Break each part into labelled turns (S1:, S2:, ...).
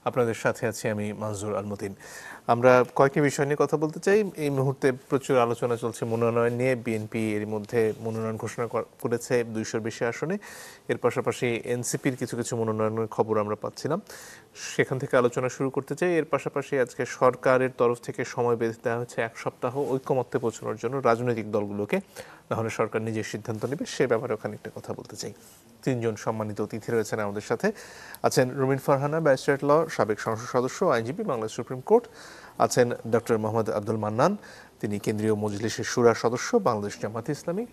S1: আপনাদের সাথে আছি আমি মাজহুর আলমতিন। আমরা কয়েকটি বিষয় নিয়ে কথা বলতে চাই। এই মুহূর্তে প্রচুর আলোচনা চলছে মনোনয়ন নিয়ে। বিএনপি এর মধ্যে মনোনয়ন ঘোষণা করেছে 200-র বেশি আসনে। এর পাশাপাশি এনসিপির কিছু কিছু মনোনয়নের খবর আমরা পাচ্ছিলাম, সেখান থেকে আলোচনা শুরু করতে চাই। এর পাশাপাশি আজকে সরকারের তরফ থেকে সময় বেঁধে দেওয়া হচ্ছে 1 সপ্তাহ ঐকমত্যে পৌঁছানোর জন্য রাজনৈতিক দলগুলোকে, নাহলে সরকার নিজের সিদ্ধান্ত নেবে। সে ব্যাপারে খানিকটা কথা বলতে চাই। 3 জন সম্মানিত অতিথি রয়েছেন আমাদের সাথে। আছেন রুমিন ফারহানা, ব্যারিস্টার ল, সাবেক সংসদ সদস্য, আইনজীবী, বাংলাদেশ সুপ্রিম কোর্ট। আছেন ডক্টর মোহাম্মদ আব্দুল মান্নান, তিনি কেন্দ্রীয় মজলিসের শুরার সদস্য, বাংলাদেশ জামায়াতে ইসলামী।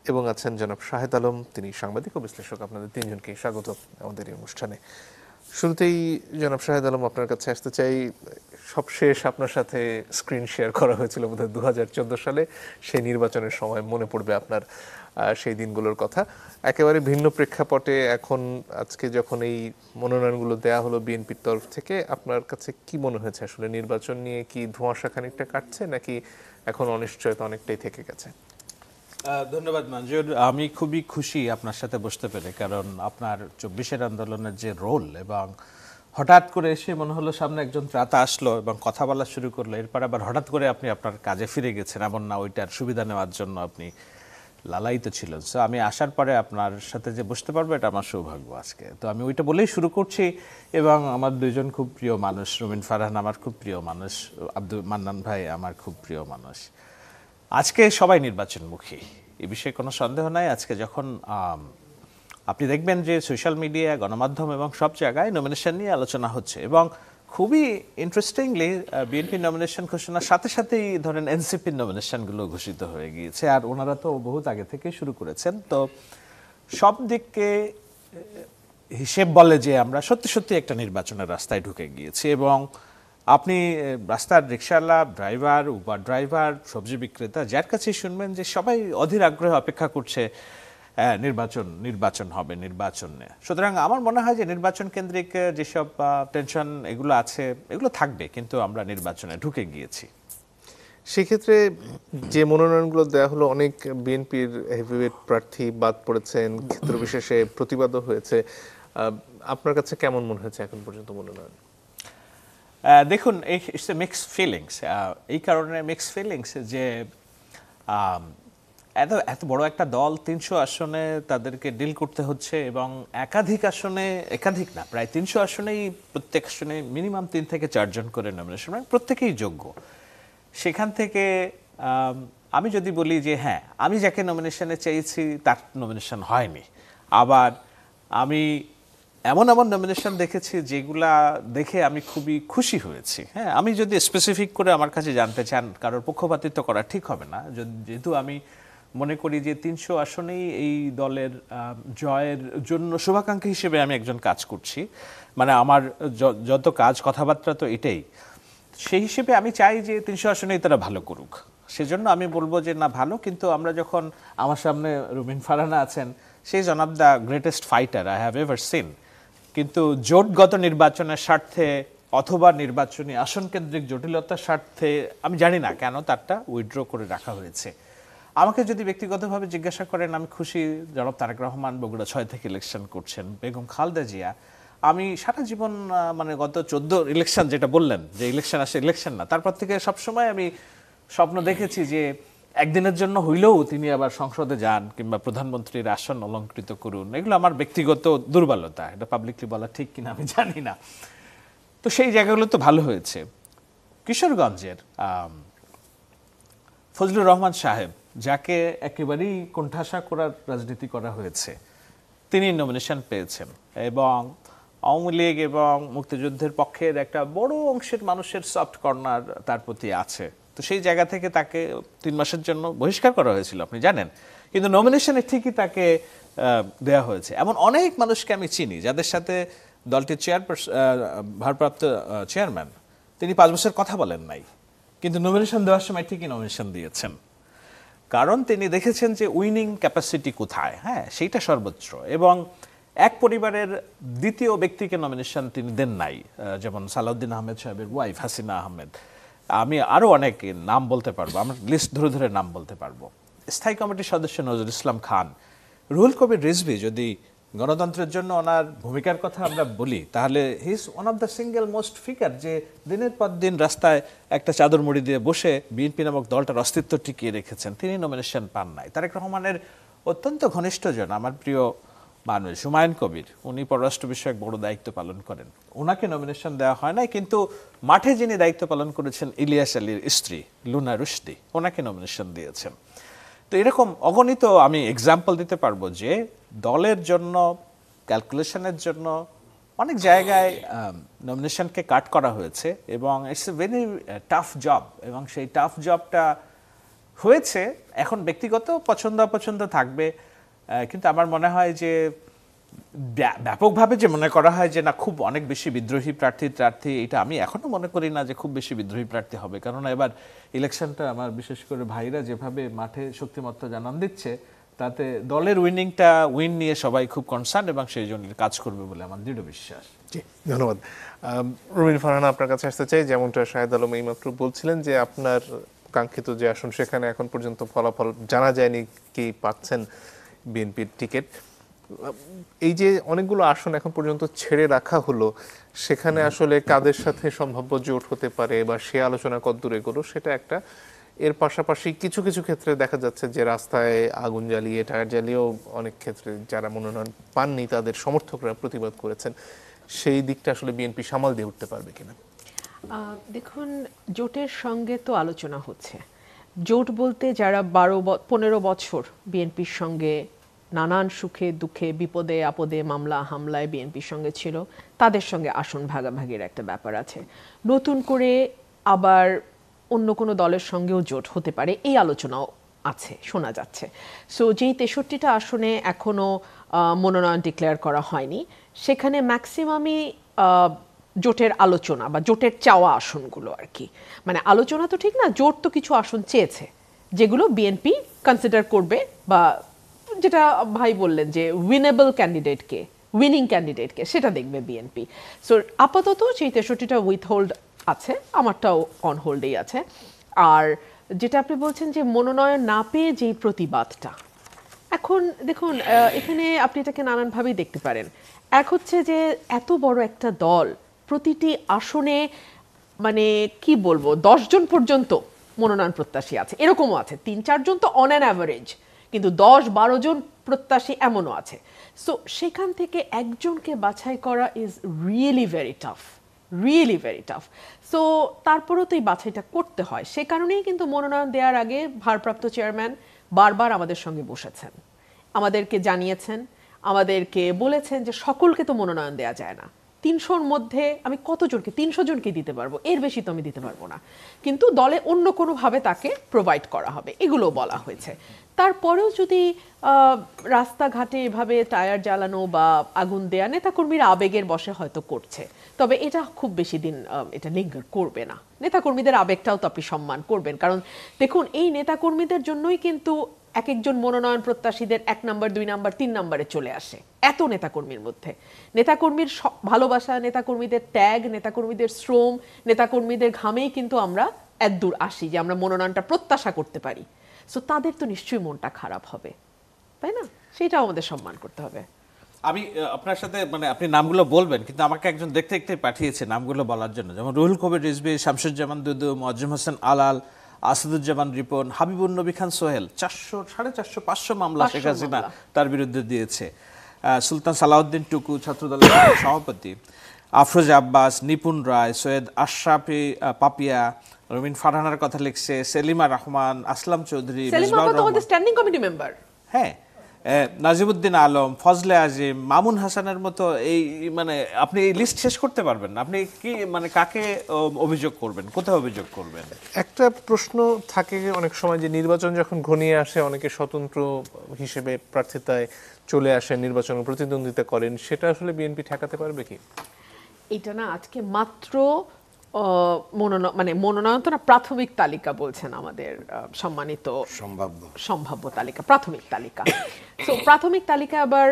S1: এবং আছেন জনাব শাহেদ আলম, তিনি সাংবাদিক ও বিশ্লেষক। আপনাদের 3 জনকে স্বাগত আমাদের এই অনুষ্ঠানে। শুরুতেই জনাব শাহেদ আলম, আপনার কাছে আসতে চাই। সবশেষ আপনার সাথে স্ক্রিন শেয়ার করা হয়েছিল বোধহয় 2014 সালে। সেই নির্বাচনের সময় মনে পড়বে আপনার সেই দিনগুলোর কথা। একেবারে ভিন্ন প্রেক্ষাপটে এখন আজকে যখন এই মনোনয়নগুলো দেয়া হলো বিএনপির তরফ থেকে, আপনার কাছে কি মনে হয়েছে? আসলে নির্বাচন নিয়ে কি ধোঁয়াশা খানিকটা কাটছে, নাকি এখন অনিশ্চয়তা অনেকটাই থেকে গেছে?
S2: ধন্যবাদ মঞ্জুর। আমি খুবই খুশি আপনার সাথে বসতে পেরে, কারণ আপনার 24-এর আন্দোলনের যে রোল, এবং হঠাৎ করে এসে মনে হলো সামনে একজন ত্রাতা আসলো এবং কথা বলা শুরু করলো, এরপর আবার হঠাৎ করে আপনি আপনার কাজে ফিরে গেছেন, এমন না ওইটার সুবিধা নেওয়ার জন্য আপনি লালায়িত ছিলেন। সো আমি আসার পরে আপনার সাথে যে বসতে পারবো, এটা আমার সৌভাগ্য আজকে। তো আমি ওইটা বলেই শুরু করছি। এবং আমার 2 জন খুব প্রিয় মানুষ, রুমিন ফারহান আমার খুব প্রিয় মানুষ, আব্দুল মান্নান ভাই আমার খুব প্রিয় মানুষ। আজকে সবাই নির্বাচনমুখী, এ বিষয়ে কোনো সন্দেহ নাই। আজকে যখন আপনি দেখবেন যে সোশ্যাল মিডিয়া, গণমাধ্যম এবং সব জায়গায় নমিনেশন নিয়ে আলোচনা হচ্ছে, এবং খুবই ইন্টারেস্টিংলি বিএনপি নমিনেশন ঘোষণার সাথে সাথেই ধরেন এনসিপির নমিনেশনগুলো ঘোষিত হয়ে গিয়েছে, আর ওনারা তো বহুত আগে থেকে শুরু করেছেন। তো সব দিককে হিসেব বলে যে আমরা সত্যি সত্যি একটা নির্বাচনের রাস্তায় ঢুকে গিয়েছি। এবং আপনি রাস্তার রিক্সাওয়ালা, ড্রাইভার, উবার ড্রাইভার, সবজি বিক্রেতা, যার কাছেই শুনবেন যে সবাই অধীর আগ্রহে অপেক্ষা করছে নির্বাচন হবে, নির্বাচন নিয়ে। সুতরাং আমার মনে হয় যে নির্বাচন কেন্দ্রিক যেসব টেনশন এগুলো আছে, এগুলো থাকবে, কিন্তু আমরা নির্বাচনে ঢুকে গিয়েছি।
S1: সেক্ষেত্রে যে মনোনয়নগুলো দেওয়া হলো, অনেক বিএনপির হেভিওয়েট প্রার্থী বাদ পড়েছেন, ক্ষেত্র বিশেষে প্রতিবাদও হয়েছে। আপনার কাছে কেমন মনে হয়েছে এখন পর্যন্ত মনোনয়ন?
S2: দেখুন, ইটস এ মিক্সড ফিলিংস। এই কারণে মিক্সড ফিলিংস যে এত বড় একটা দল, 300 আসনে তাদেরকে ডিল করতে হচ্ছে, এবং একাধিক আসনে, একাধিক না, প্রায় 300 আসনেই প্রত্যেক আসনে মিনিমাম 3 থেকে 4 জন করে নমিনেশন, মানে প্রত্যেকেই যোগ্য। সেখান থেকে আমি যদি বলি যে হ্যাঁ, আমি যাকে নমিনেশনে চেয়েছি তার নমিনেশন হয়নি, আবার আমি এমন এমন নমিনেশন দেখেছি যেগুলা দেখে আমি খুবই খুশি হয়েছি। হ্যাঁ, আমি যদি স্পেসিফিক করে আমার কাছে জানতে চান, কারোর পক্ষপাতিত্ব করা ঠিক হবে না, যেহেতু আমি মনে করি যে 300 আসনেই এই দলের জয়ের জন্য শুভাকাঙ্ক্ষী হিসেবে আমি একজন কাজ করছি। মানে আমার যত কাজ, কথাবার্তা তো এটাই। সেই হিসেবে আমি চাই যে 300 আসনেই তারা ভালো করুক। সেজন্য আমি বলবো যে না, ভালো, কিন্তু আমরা যখন, আমার সামনে রুমিন ফারহানা আছেন, সেই one of the greatest fighter I have ever seen, কিন্তু জোটগত নির্বাচনের স্বার্থে অথবা নির্বাচনী আসন কেন্দ্রিক জটিলতার স্বার্থে আমি জানি না কেন তারটা উইথড্র করে রাখা হয়েছে। আমাকে যদি ব্যক্তিগতভাবে জিজ্ঞাসা করেন, আমি খুশি। জনাব তারেক রহমান বগুড়া 6 থেকে ইলেকশন করছেন, বেগম খালেদা জিয়া, আমি সারা জীবন, মানে গত 14 ইলেকশন যেটা বললেন যে ইলেকশন আসে, ইলেকশন না, তারপর থেকে সবসময় আমি স্বপ্ন দেখেছি যে একদিনের জন্য হইলেও তিনি আবার সংসদে যান, কিংবা প্রধানমন্ত্রীর আসন অলঙ্কৃত করুন। এগুলো আমার ব্যক্তিগত দুর্বলতা, এটা পাবলিকলি বলা ঠিক কিনা আমি জানি না। তো সেই জায়গাগুলো তো ভালো হয়েছে। কিশোরগঞ্জের ফজলুর রহমান সাহেব, যাকে একেবারেই কোণঠাসা করার রাজনীতি করা হয়েছে, তিনি নমিনেশন পেয়েছেন, এবং আওয়ামী লীগ এবং মুক্তিযুদ্ধের পক্ষের একটা বড় অংশের মানুষের সফট কর্নার তার প্রতি আছে। তো সেই জায়গা থেকে তাকে 3 মাসের জন্য বহিষ্কার করা হয়েছিল, আপনি জানেন, কিন্তু নমিনেশনে ঠিকই তাকে দেয়া হয়েছে। এমন অনেক মানুষকে আমি চিনি যাদের সাথে দলটির ভারপ্রাপ্ত চেয়ারম্যান, তিনি 5 বছর কথা বলেন নাই, কিন্তু নমিনেশন দেওয়ার সময় ঠিকই নমিনেশন দিয়েছেন, কারণ তিনি দেখেছেন যে উইনিং ক্যাপাসিটি কোথায়, হ্যাঁ, সেইটা সর্বোচ্চ। এবং এক পরিবারের দ্বিতীয় ব্যক্তিকে নমিনেশন তিনি দেন নাই, যেমন সালাউদ্দিন আহমেদ সাহেবের ওয়াইফ হাসিনা আহমেদ, আমি আরও অনেক নাম বলতে পারবো, আমরা লিস্ট ধরে ধরে নাম বলতে পারবো। স্থায়ী কমিটির সদস্য নজরুল ইসলাম খান, রুহুল কবির রিজভী যদি গণতন্ত্রের জন্য ওনার ভূমিকার কথা আমরা বলি, তাহলে he is one of the single most figure যে দিনের পর দিন রাস্তায় একটা চাদর মুড়ি দিয়ে বসে বিএনপি নামক দলটার অস্তিত্ব টিকিয়ে রেখেছেন। তিনি নমিনেশন পান নাই। তারেক রহমানের অত্যন্ত ঘনিষ্ঠজন, আমার প্রিয় মানুষ হুমায়ুন কবির, উনি পররাষ্ট্র বিষয়ক বড় দায়িত্ব পালন করেন, ওনাকে নমিনেশন দেওয়া হয় নাই, কিন্তু মাঠে যিনি দায়িত্ব পালন করেছেন ইলিয়াস আলীর স্ত্রী লুনা রুশদি, ওনাকে নমিনেশন দিয়েছেন। তো এরকম অগণিত আমি এক্সাম্পল দিতে পারবো যে দলের জন্য, ক্যালকুলেশনের জন্য অনেক জায়গায় নমিনেশনকে কাট করা হয়েছে এবং it's a very tough job, এবং সেই টাফ জবটা হয়েছে। এখন ব্যক্তিগত পছন্দ অপছন্দ থাকবে, কিন্তু আমার মনে হয় যে ব্যাপকভাবে যে মনে করা হয় যে না খুব অনেক বেশি বিদ্রোহী প্রার্থী, এটা আমি এখনো মনে করি না যে খুব বেশি বিদ্রোহী প্রার্থী হবে। কারণ এবার ইলেকশনটা আমার বিশেষ করে ভাইরা যেভাবে মাঠে শক্তিমত্তা জানান দিচ্ছে, তাতে দলের উইন নিয়ে সবাই খুব কনসার্ন এবং সেই জন্য কাজ করবে বলে আমার দৃঢ় বিশ্বাস।
S1: জি, ধন্যবাদ। রুমিন ফারহানা, আপনার কাছে আসতে চাই। যেমনটা শাহেদ আলম এইমাত্র বলছিলেন যে আপনার কাঙ্ক্ষিত যে আসন সেখানে এখন পর্যন্ত ফলাফল জানা যায়নি, কি পাচ্ছেন বিএনপির টিকিট। এই যে অনেকগুলো আসন এখন পর্যন্ত ছেড়ে রাখা হলো, সেখানে আসলে কাদের সাথে সম্ভাব্য জোট হতে পারে বা সে আলোচনা কতদূর এগোলো সেটা একটা। এর পাশাপাশি কিছু কিছু ক্ষেত্রে দেখা যাচ্ছে যে রাস্তায় আগুন জ্বালিয়ে, টায়ার জ্বালিয়েও অনেক ক্ষেত্রে যারা মনোনয়ন পাননি তাদের সমর্থকরা প্রতিবাদ করেছেন। সেই দিকটা আসলে বিএনপি সামাল দিয়ে উঠতে পারবে কিনা?
S3: দেখুন, জোটের সঙ্গে তো আলোচনা হচ্ছে। জোট বলতে যারা 15 বছর বিএনপির সঙ্গে নানান সুখে দুঃখে বিপদে আপদে মামলা হামলায় বিএনপির সঙ্গে ছিল, তাদের সঙ্গে আসন ভাগাভাগির একটা ব্যাপার আছে। নতুন করে আবার অন্য কোনো দলের সঙ্গেও জোট হতে পারে, এই আলোচনাও আছে, শোনা যাচ্ছে। সো যেই 63টা আসনে এখনো মনোনয়ন ডিক্লেয়ার করা হয়নি, সেখানে ম্যাক্সিমামই জোটের আলোচনা বা জোটের চাওয়া আসনগুলো আর কি। মানে আলোচনা তো ঠিক না, জোট তো কিছু আসন চেয়েছে যেগুলো বিএনপি কনসিডার করবে, বা যেটা ভাই বললেন যে উইনিং ক্যান্ডিডেটকে সেটা দেখবে বিএনপি। সো আপাতত সেই 63টা উইথ হোল্ড আছে, আমারটাও অন হোল্ডেই আছে। আর যেটা আপনি বলছেন যে মনোনয়ন না পেয়ে যেই প্রতিবাদটা, এখন দেখুন এখানে আপনি এটাকে নানানভাবেই দেখতে পারেন। এক হচ্ছে যে এত বড় একটা দল প্রতিটি আসনে, মানে কি বলবো, 10 জন পর্যন্ত মনোনয়ন প্রত্যাশী আছে, এরকমও আছে। 3-4 জন তো অন অ্যান অ্যাভারেজ, কিন্তু 10-12 জন প্রত্যাশী এমনও আছে। সো সেখান থেকে একজনকে বাছাই করা is really very tough. So তারপরেও তো এই বাছাইটা করতে হয়। সে কারণেই কিন্তু মনোনয়ন দেওয়ার আগে ভারপ্রাপ্ত চেয়ারম্যান বারবার আমাদের সঙ্গে বসেছেন, আমাদেরকে জানিয়েছেন, আমাদেরকে বলেছেন যে সকলকে তো মনোনয়ন দেওয়া যায় না। 300-র মধ্যে আমি কতজনকে, 300 জনকে দিতে পারবো, এর বেশি তো আমি দিতে পারবো না, কিন্তু দলে অন্য কোনোভাবে তাকে প্রোভাইড করা হবে, এগুলো বলা হয়েছে। তারপরেও যদি রাস্তাঘাটে এভাবে টায়ার জ্বালানো বা আগুন দেয়া নেতাকর্মীরা আবেগের বশে হয়তো করছে, তবে এটা খুব বেশি দিন এটা লিঙ্গার করবে না। নেতাকর্মীদের আবেগটাও তো আপনি সম্মান করবেন, কারণ দেখুন এই নেতাকর্মীদের জন্যই কিন্তু এক একজন মনোনয়ন প্রত্যাশীদের 1 নাম্বার 2 নাম্বার 3 নাম্বারে চলে আসে। এত নেতাকর্মীর মধ্যে নেতাকর্মীর ভালোবাসা, নেতাকর্মীদের ত্যাগ, নেতাকর্মীদের শ্রম, নেতাকর্মীদের ঘামেই কিন্তু আমরা এতদূর আসি যে আমরা মনোনয়নটা প্রত্যাশা করতে পারি। সো তাদের তো নিশ্চয়ই মনটা খারাপ হবে, তাই না? সেটাও আমাদের সম্মান করতে হবে।
S2: আমি আপনার সাথে, মানে আপনি নামগুলো বলবেন, কিন্তু আমাকে একজন দেখতে দেখতে পাঠিয়েছে নামগুলো বলার জন্য, যেমন রুহুল কবির রিজভী, শামসুজ্জামান দুদু, মোয়াজ্জেম হোসেন আলাল, আসাদুজ্জামান রিপন, হাবিবুন নবী খান সোহেল। 400, 450, 500 মামলা শেখ হাসিনা তার বিরুদ্ধে দিয়েছে। সুলতান সালাউদ্দিন টুকু, ছাত্রদলের সভাপতি, আফরোজ আব্বাস, নিপুণ রায়, সৈয়দ আশরাফি পাপিয়া, রুমিন ফারহানার কথা লিখছে, সেলিমা রহমান, আসলাম চৌধুরী,
S3: স্ট্যান্ডিং কমিটি মেম্বার,
S2: হ্যাঁ, নাজিবুদ্দিন আলম, ফজলে আজিম, মামুন হাসানের মতো। এই মানে আপনি এই লিস্ট শেষ করতে পারবেন না। আপনি কি মানে কাকে অভিযোগ করবেন, কোথায় অভিযোগ করবেন?
S1: একটা প্রশ্ন থাকে অনেক সময় যে নির্বাচন যখন ঘনিয়ে আসে অনেকে স্বতন্ত্র হিসেবে প্রার্থিতায় চলে আসেন, নির্বাচনে প্রতিদ্বন্দ্বিতা করেন, সেটা আসলে বিএনপি ঠেকাতে পারবে কি?
S3: এটা না আজকে মাত্র মনোনয়ন তো না, প্রাথমিক তালিকা বলছেন আমাদের সম্মানিত সম্ভাব্য তালিকা, প্রাথমিক তালিকা। তো প্রাথমিক তালিকা আবার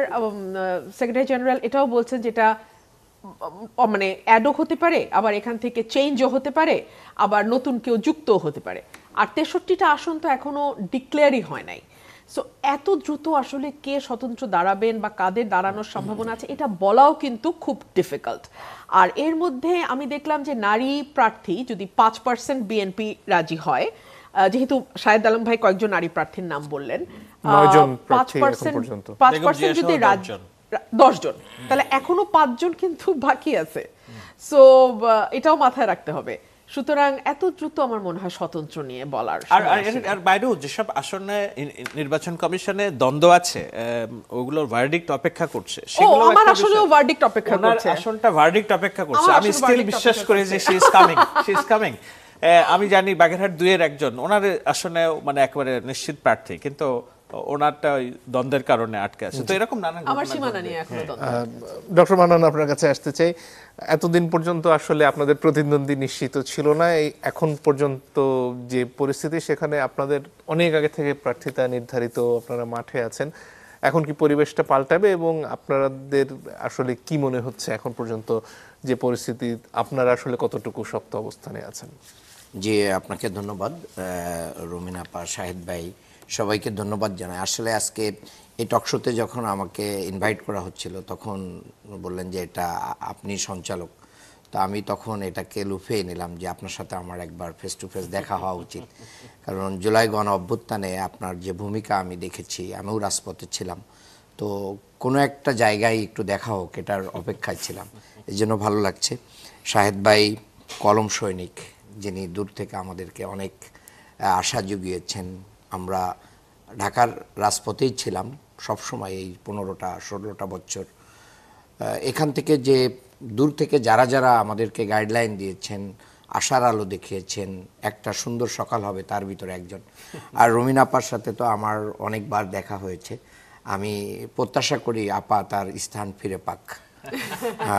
S3: সেক্রেটারি জেনারেল এটাও বলছেন যেটা মানে অ্যাডও হতে পারে, আবার এখান থেকে চেঞ্জও হতে পারে, আবার নতুন কেউ যুক্তও হতে পারে। আর 63টা আসন তো এখনো ডিক্লেয়ারই হয় নাই। সো এত দ্রুত আসলে কে স্বতন্ত্র দাঁড়াবেন বা কাদের দাঁড়ানোর সম্ভাবনা আছে এটা বলাও কিন্তু খুব ডিফিকাল্ট। আর এর মধ্যে আমি দেখলাম যে নারী প্রার্থী যদি 5% বিএনপি রাজি হয়, যেহেতু শাহেদ আলম ভাই কয়েকজন নারী প্রার্থীর নাম বললেন,
S1: 9 জন প্রার্থী এখন
S3: 5%
S1: পর্যন্ত।
S3: 5% যদি 10 জন, তাহলে এখনো 5 জন কিন্তু বাকি আছে। সো এটাও মাথায় রাখতে হবে। সুতরাং এত দ্রুত আমার মনে হয় স্বতন্ত্র নিয়ে বলার
S2: আর বাইরেও যেসব আসনে নির্বাচন কমিশনে দ্বন্দ্ব আছে, ওগুলোর ভার্ডিক্ট অপেক্ষা করছে, সেগুলো
S3: আমার আসলেও ভার্ডিক্ট অপেক্ষা করছে,
S2: আসনটা ভার্ডিক্ট অপেক্ষা করছে। আমি স্টিল বিশ্বাস করি যে শি ইজ কামিং। আমি জানি বাগেরহাট 2 এর একজন ওনার আসনে মানে একেবারে নিশ্চিত প্রার্থী, কিন্তু ওনারটা ওই দ্বন্দ্বের কারণে আটকে আছে। তো এরকম নানান
S3: আমার সীমানা নিয়ে এখনো দ্বন্দ্ব।
S1: ডক্টর মান্নান, আপনার কাছে আসতে চাই। এতদিন পর্যন্ত আসলে আপনাদের প্রতিদ্বন্দ্বী নিশ্চিত ছিল না, এই এখন পর্যন্ত যে পরিস্থিতি সেখানে আপনাদের অনেক আগে থেকে প্রার্থিতা নির্ধারিত, আপনারা মাঠে আছেন, এখন কি পরিবেশটা পাল্টাবে এবং আপনাদের আসলে কি মনে হচ্ছে এখন পর্যন্ত যে পরিস্থিতি, আপনারা আসলে কতটুকু শক্ত অবস্থানে আছেন?
S4: জি, আপনাকে ধন্যবাদ রুমিন আপা, শাহেদ ভাই, সবাইকে ধন্যবাদ জানাই। আসলে আজকে এই টকশোতে যখন আমাকে ইনভাইট করা হচ্ছিল তখন বললেন যে এটা আপনি সঞ্চালক, তো আমি তখন এটাকে লুফিয়ে নিলাম যে আপনার সাথে আমার একবার ফেস টু ফেস দেখা হওয়া উচিত। কারণ জুলাই গণ অভ্যুত্থানে আপনার যে ভূমিকা আমি দেখেছি, আমিও রাজপথে ছিলাম, তো কোনো একটা জায়গায় একটু দেখা হোক এটার অপেক্ষায় ছিলাম, এই জন্য ভালো লাগছে। শাহেদ ভাই কলম সৈনিক, যিনি দূর থেকে আমাদেরকে অনেক আশা জুগিয়েছেন। আমরা ঢাকার রাজপথেই ছিলাম সবসময় এই 15-16টা বছর। এখান থেকে যে দূর থেকে যারা যারা আমাদেরকে গাইডলাইন দিয়েছেন, আশার আলো দেখিয়েছেন, একটা সুন্দর সকাল হবে তার ভিতরে একজন। আর রুমিন আপার সাথে তো আমার অনেকবার দেখা হয়েছে, আমি প্রত্যাশা করি আপা তার স্থান ফিরে পাক।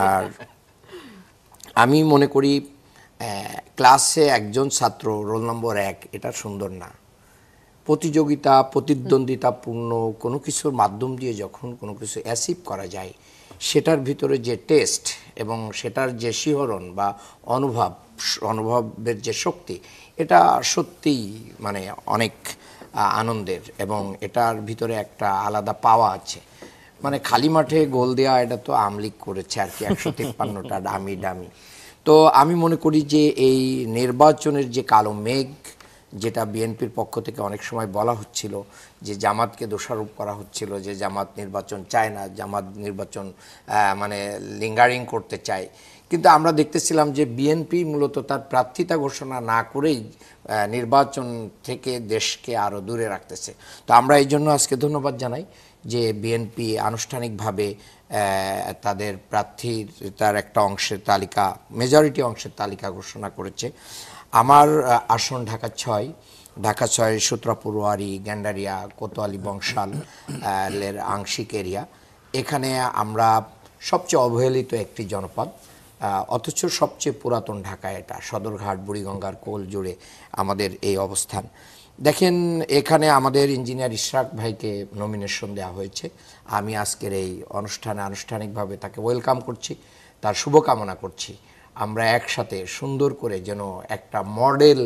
S4: আর আমি মনে করি ক্লাসে একজন ছাত্র রোল নম্বর 1 এটা সুন্দর না। প্রতিযোগিতা, প্রতিদ্বন্দ্বিতাপূর্ণ কোনো কিছুর মাধ্যম দিয়ে যখন কোনো কিছু অ্যাচিভ করা যায়, সেটার ভিতরে যে টেস্ট এবং সেটার যে শিহরণ বা অনুভবের যে শক্তি, এটা সত্যিই মানে অনেক আনন্দের, এবং এটার ভিতরে একটা আলাদা পাওয়া আছে। মানে খালি মাঠে গোল দেওয়া এটা তো আমলিগ করেছে আর কি, 153টা ডামি। তো আমি মনে করি যে এই নির্বাচনের যে কালো মেঘ, যেটা বিএনপির পক্ষ থেকে অনেক সময় বলা হচ্ছিল যে জামাতকে দোষারোপ করা হচ্ছিল যে জামাত নির্বাচন চায় না, জামাত নির্বাচন মানে লিঙ্গারিং করতে চায়, কিন্তু আমরা দেখতেছিলাম যে বিএনপি মূলত তার প্রার্থিতা ঘোষণা না করেই নির্বাচন থেকে দেশকে আরও দূরে রাখতেছে। তো আমরা এই জন্য আজকে ধন্যবাদ জানাই যে বিএনপি আনুষ্ঠানিকভাবে তাদের প্রার্থীর তার একটা অংশের তালিকা, মেজরিটি অংশের তালিকা ঘোষণা করেছে। আমার আসন ঢাকা 6 সূত্রাপুরওয়ারি, গ্যান্ডারিয়া, কোতোয়ালি, বংশাল এর আংশিক এরিয়া। এখানে আমরা সবচেয়ে অবহেলিত একটি জনপদ, অথচ সবচেয়ে পুরাতন ঢাকা, এটা সদরঘাট, বুড়িগঙ্গার কোল জুড়ে আমাদের এই অবস্থান। দেখেন, এখানে আমাদের ইঞ্জিনিয়ার ইশরাক ভাইকে নমিনেশন দেওয়া হয়েছে। আমি আজকের এই অনুষ্ঠানে আনুষ্ঠানিকভাবে তাকে ওয়েলকাম করছি, তার শুভকামনা করছি। আমরা একসাথে সুন্দর করে যেন একটা মডেল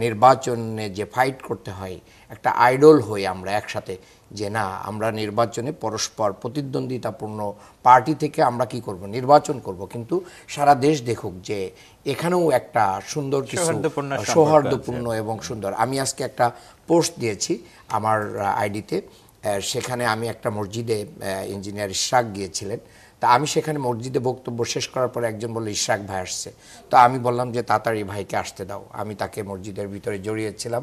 S4: নির্বাচনে যে ফাইট করতে হয়, একটা আইডল হই আমরা একসাথে, যে না আমরা নির্বাচনে পরস্পর প্রতিদ্বন্দ্বিতাপূর্ণ পার্টি থেকে আমরা কি করব, নির্বাচন করব, কিন্তু সারা দেশ দেখুক যে এখানেও একটা সুন্দর কিছু সৌহার্দ্যপূর্ণ এবং সুন্দর। আমি আজকে একটা পোস্ট দিয়েছি আমার আইডিতে, সেখানে আমি একটা মসজিদে ইঞ্জিনিয়ার ইশরাক গিয়েছিলেন, তা আমি সেখানে মসজিদে বক্তব্য শেষ করার পরে একজন বলল ইশরাক ভাই আসছে, তো আমি বললাম যে তাড়াতাড়ি ভাইকে আসতে দাও। আমি তাকে মসজিদের ভিতরে জড়িয়েছিলাম,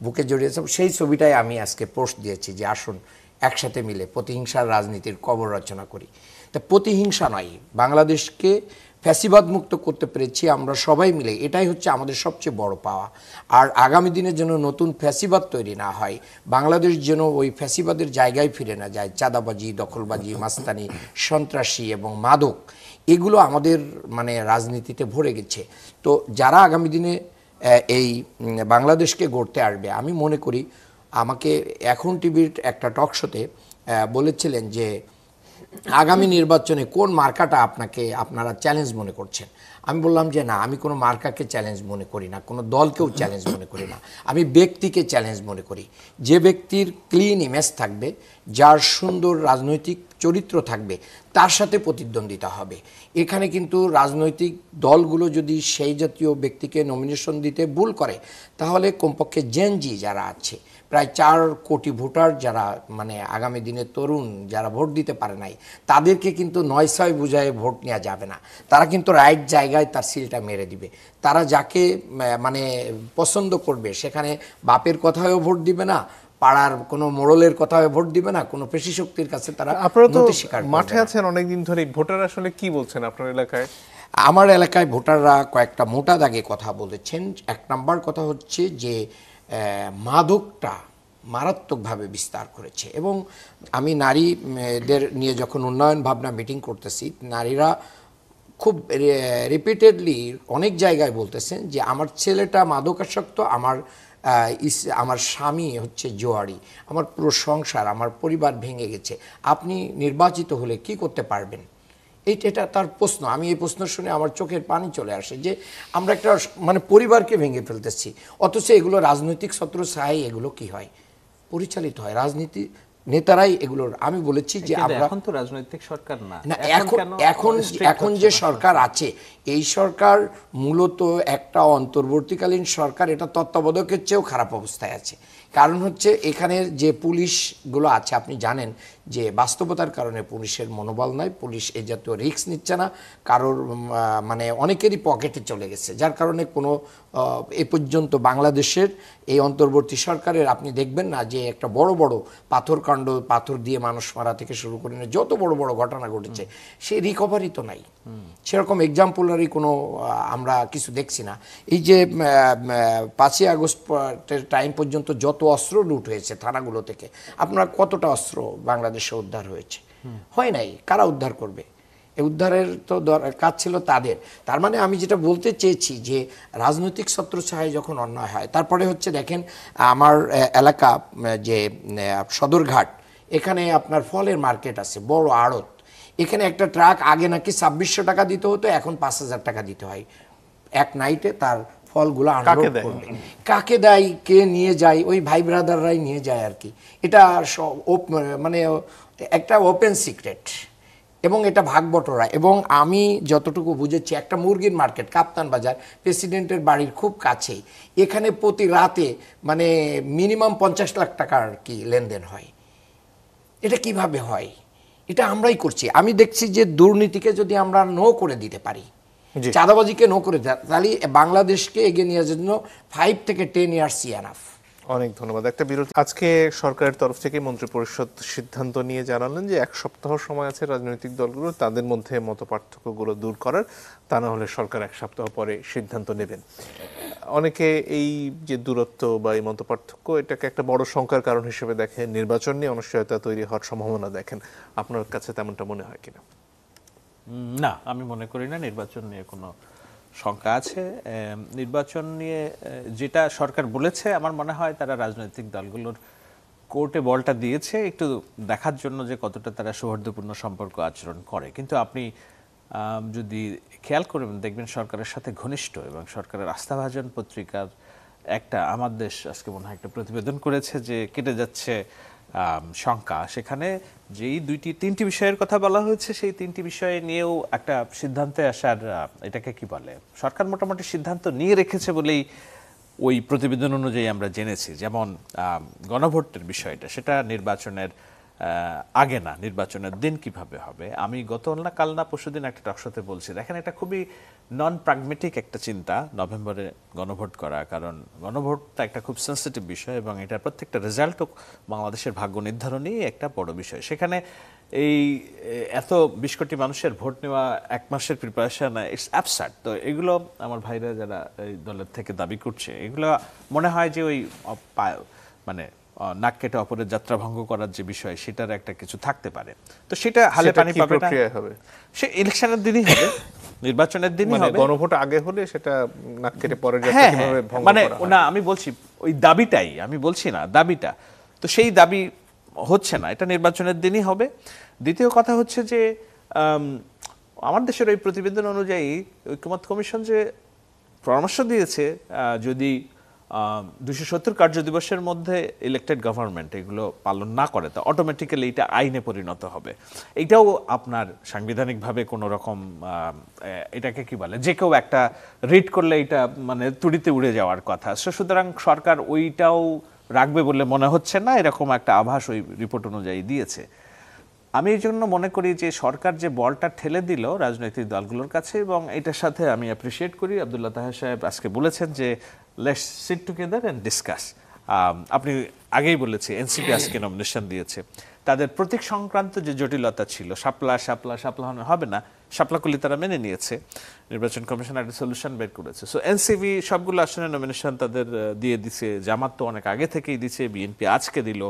S4: বুকে জড়িয়েছিলাম। সেই ছবিটাই আমি আজকে পোস্ট দিয়েছি যে আসুন একসাথে মিলে প্রতিহিংসার রাজনীতির কবর রচনা করি। তা প্রতিহিংসা নয়, বাংলাদেশকে ফ্যাসিবাদ মুক্ত করতে পেরেছি আমরা সবাই মিলে, এটাই হচ্ছে আমাদের সবচেয়ে বড় পাওয়া। আর আগামী দিনের জন্য নতুন ফ্যাসিবাদ তৈরি না হয়, বাংলাদেশ যেন ওই ফ্যাসিবাদের জায়গায় ফিরে না যায়, চাঁদাবাজি, দখলবাজি, মাস্তানি, সন্ত্রাসী এবং মাদক, এগুলো আমাদের মানে রাজনীতিতে ভরে গেছে। তো যারা আগামী দিনে এই বাংলাদেশকে গড়তে আসবে, আমি মনে করি, আমাকে এখন টিভির একটা টক শোতে বলেছিলেন যে আগামী নির্বাচনে কোন মার্কাটা আপনারা চ্যালেঞ্জ মনে করছেন? আমি বললাম যে না, আমি কোনো মার্কাকে চ্যালেঞ্জ মনে করি না, কোনো দলকেও চ্যালেঞ্জ মনে করি না, আমি ব্যক্তিকে চ্যালেঞ্জ মনে করি। যে ব্যক্তির ক্লিন ইমেজ থাকবে, যার সুন্দর রাজনৈতিক চরিত্র থাকবে, তার সাথে প্রতিদ্বন্দ্বিতা হবে। এখানে কিন্তু রাজনৈতিক দলগুলো যদি সেই জাতীয় ব্যক্তিকে নমিনেশন দিতে ভুল করে, তাহলে কমপক্ষে জেনজি যারা আছে, প্রায় 4 কোটি ভোটার যারা মানে আগামী দিনে তরুণ যারা ভোট দিতে পারে নাই, তাদেরকে কিন্তু 9-6 বুঝায় ভোট নেওয়া যাবে না। তারা কিন্তু রাইট জায়গায় তার সিলটা মেরে দিবে। তারা যাকে মানে পছন্দ করবে, সেখানে বাপের কথায়ও ভোট দিবে না, পাড়ার কোনো মোড়লের কথায় ভোট দিবে না, কোনো পেশি শক্তির কাছে তারা
S1: আপনারা তো
S4: নতি স্বীকার করবে
S1: মাঠে
S4: না।
S1: আছেন অনেকদিন ধরে, ভোটার আসলে কি বলছেন আপনার এলাকায়?
S4: আমার এলাকায় ভোটাররা কয়েকটা মোটা দাগে কথা বলেছেন। 1 নাম্বার কথা হচ্ছে যে মাদকটা মারাত্মকভাবে বিস্তার করেছে, এবং আমি নারীদের নিয়ে যখন উন্নয়ন ভাবনা মিটিং করতেছি, নারীরা খুব রিপিটেডলি অনেক জায়গায় বলতেছেন যে আমার ছেলেটা মাদকাসক্ত, আমার স্বামী হচ্ছে জোয়ারি, আমার পুরো সংসার, আমার পরিবার ভেঙে গেছে, আপনি নির্বাচিত হলে কি করতে পারবেন? এটা তার প্রশ্ন। আমি এই প্রশ্ন শুনে আমার চোখের পানি চলে আসে যে আমরা একটা মানে পরিবারকে ভেঙে ফেলতেছি, অথচ এগুলো রাজনৈতিক ছত্রছায়ায় এগুলো কি হয়, পরিচালিত হয়, রাজনীতি নেতারাই এগুলোর। আমি বলেছি যে আমরা
S2: এখন তো রাজনৈতিক সরকার না,
S4: না, এখন যে সরকার আছে, এই সরকার মূলত একটা অন্তর্বর্তীকালীন সরকার, এটা তত্ত্বাবধায়কের চেয়েও খারাপ অবস্থায় আছে। কারণ হচ্ছে এখানে যে পুলিশগুলো আছে, আপনি জানেন যে বাস্তবতার কারণে পুলিশের মনোবল নাই, পুলিশ এই জাতীয় রিস্ক নিচ্ছে না, কারোর মানে অনেকেরই পকেটে চলে গেছে, যার কারণে কোনো এ পর্যন্ত বাংলাদেশের এই অন্তর্বর্তী সরকারের আপনি দেখবেন না যে একটা বড় বড় পাথরকাণ্ড, পাথর দিয়ে মানুষ মারা থেকে শুরু করে যত বড় বড় ঘটনা ঘটেছে, সেই রিকভারি তো নাই, সেরকম এক্সাম্পলারি কোনো আমরা কিছু দেখছি না। এই যে 5ই আগস্টের টাইম পর্যন্ত যত অস্ত্র লুট হয়েছে থানাগুলো থেকে, আপনার কতটা অস্ত্র বাংলাদেশে উদ্ধার হয়েছে? হয় নাই। কারা উদ্ধার করবে? এই উদ্ধারের তো কাজ ছিল তাদের। তার মানে আমি যেটা বলতে চেয়েছি যে রাজনৈতিক ছত্রছায়ায় যখন অন্যায় হয়, তারপরে হচ্ছে দেখেন আমার এলাকা যে সদরঘাট, এখানে আপনার ফলের মার্কেট আছে, বড় আড়ত, এখানে একটা ট্রাক আগে নাকি 2600 টাকা দিতে হতো, এখন 5000 টাকা দিতে হয় এক নাইটে তার ফলগুলো আনলোড করবে। কাকে দেয়, কে নিয়ে যায়? ওই ভাই ব্রাদাররাই নিয়ে যায় আর কি। এটা মানে একটা ওপেন সিক্রেট, এবং এটা ভাগবটরা। এবং আমি যতটুকু বুঝেছি, একটা মুরগির মার্কেট কাপ্তান বাজার, প্রেসিডেন্টের বাড়ির খুব কাছেই, এখানে প্রতি রাতে মানে মিনিমাম 50 লাখ টাকার কি লেনদেন হয়। এটা কিভাবে হয়? এটা আমরাই করছি। আমি দেখছি যে দুর্নীতিকে যদি আমরা নো করে দিতে পারি, চাঁদাবাজিকে নো করে দেয়, তাহলে বাংলাদেশকে এগিয়ে নিয়ে যাওয়ার জন্য 5 থেকে 10 ইয়ার্স এনাফ।
S1: অনেক ধন্যবাদ। একটা বিরতি। আজকে সরকারের তরফ থেকে মন্ত্রিপরিষদ সিদ্ধান্ত নিয়ে জানালেন যে 1 সপ্তাহ সময় আছে রাজনৈতিক দলগুলো তাদের মধ্যে মতপার্থক্যগুলো দূর করার, তা না হলে সরকার 1 সপ্তাহ পরে সিদ্ধান্ত নেবেন। অনেকে এই যে দূরত্ব বা এই মতপার্থক্য, এটাকে একটা বড় শঙ্কার কারণ হিসেবে দেখেন, নির্বাচন নিয়ে অনিশ্চয়তা তৈরি হওয়ার সম্ভাবনা দেখেন। আপনার কাছে তেমনটা মনে হয় কিনা?
S2: না, আমি মনে করি না নির্বাচন নিয়ে কোনো শঙ্কা আছে। নির্বাচন নিয়ে যেটা সরকার বলেছে, আমার মনে হয় তারা রাজনৈতিক দলগুলোর কোর্টে বলটা দিয়েছে একটু দেখার জন্য যে কতটা তারা সৌহার্দ্যপূর্ণ সম্পর্ক আচরণ করে। কিন্তু আপনি যদি খেয়াল করবেন, দেখবেন সরকারের সাথে ঘনিষ্ঠ এবং সরকারের আস্থাভাজন পত্রিকার একটা আমার দেশ আজকে মনে হয় একটা প্রতিবেদন করেছে যে কেটে যাচ্ছে শঙ্কা। সেখানে যেই 2-3টি বিষয়ের কথা বলা হয়েছে, সেই 3টি বিষয় নিয়েও একটা সিদ্ধান্তে আসার, এটাকে কি বলে, সরকার মোটামুটি সিদ্ধান্ত নিয়ে রেখেছে বলেই ওই প্রতিবেদন অনুযায়ী আমরা জেনেছি। যেমন গণভোটের বিষয়টা, সেটা নির্বাচনের আগে না, নির্বাচনের দিন কিভাবে হবে। আমি কাল না পরশুদিন একটা টকশোতে বলছি, দেখেন এটা খুবই নন প্রাগমেটিক একটা চিন্তা নভেম্বরে গণভোট করা, কারণ গণভোটটা একটা খুব সেন্সিটিভ বিষয় এবং এটা প্রত্যেকটা রেজাল্টও বাংলাদেশের ভাগ্য নির্ধারণই একটা বড় বিষয়। সেখানে এই এত 20 কোটি মানুষের ভোট নেওয়া, 1 মাসের প্রিপারেশন, ইটস অ্যাবসার্ড। তো এগুলো আমার ভাইরা যারা এই দলের থেকে দাবি করছে, এগুলো মনে হয় যে ওই মানে নাক কেটে অপরের যাত্রা ভঙ্গ করার যে বিষয়, সেটার একটা কিছু থাকতে পারে। তো সেটা হালে পানি পাবে না, সে ইলেকশনের দিনই হবে, নির্বাচনের দিনই হবে।
S1: গণভোট আগে হলে সেটা নাক কেটে পরের যাত্রা কিভাবে ভঙ্গ করা হয়।
S2: মানে না, আমি বলছি ওই দাবিটাই, আমি বলছি না দাবিটা, তো সেই দাবি হচ্ছে না, এটা নির্বাচনের দিনই হবে। দ্বিতীয় কথা হচ্ছে যে আমার দেশের ওই প্রতিবেদন অনুযায়ী ঐকমত্য কমিশন যে পরামর্শ দিয়েছে যদি 270 কার্য দিবসের মধ্যে ইলেক্টেড গভর্নমেন্ট এগুলো পালন না করে তা অটোমেটিক্যালি এটা আইনে পরিণত হবে। এইটাও আপনার সাংবিধানিকভাবে কোনো রকম এটাকে কি বলে, যে কেউ একটা রিড করলে এটা মানে তুড়িতে উড়ে যাওয়ার কথা। সুতরাং সরকার ওইটাও রাখবে বলে মনে হচ্ছে না, এরকম একটা আভাস ওই রিপোর্ট অনুযায়ী দিয়েছে। আমি এই জন্য মনে করি যে সরকার যে বলটা ঠেলে দিল রাজনৈতিক দলগুলোর কাছে, এবং এটার সাথে আমি অ্যাপ্রিসিয়েট করি আব্দুল্লাহ তাহের সাহেব আজকে বলেছেন যে let's sit together and discuss. আপনি আগেই বলেছি এনসিপি আজকে নমিনেশন দিয়েছে, তাদের প্রতীক সংক্রান্ত যে জটিলতা ছিল, শাপলা হবে না, শাপলাকুলি তারা মেনে নিয়েছে, নির্বাচন কমিশন একটা সলিউশন বের করেছে। সো এনসিপি সবগুলো আসনে নমিনেশন তাদের দিয়ে দিছে, জামাত তো অনেক আগে থেকেই দিছে, বিএনপি আজকে দিল।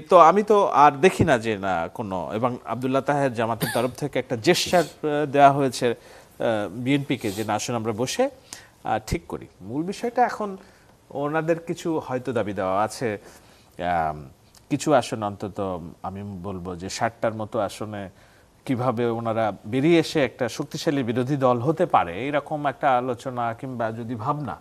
S2: তো আমি তো আর দেখি না যে না কোনো, এবং আব্দুল্লাহ তাহের জামাতের তরফ থেকে একটা জেস্চার দেওয়া হয়েছে বিএনপিকে যে না আসুন আমরা বসে ঠিক করি। মূল বিষয়টা এখন ওনাদের কিছু হয়তো দাবি দেওয়া আছে, কিছু আসন অন্তত আমি বলবো যে 60টার মতো আসনে কিভাবে ওনারা বেরিয়ে এসে একটা শক্তিশালী বিরোধী দল হতে পারে, এরকম একটা আলোচনা কিংবা যদি ভাবনা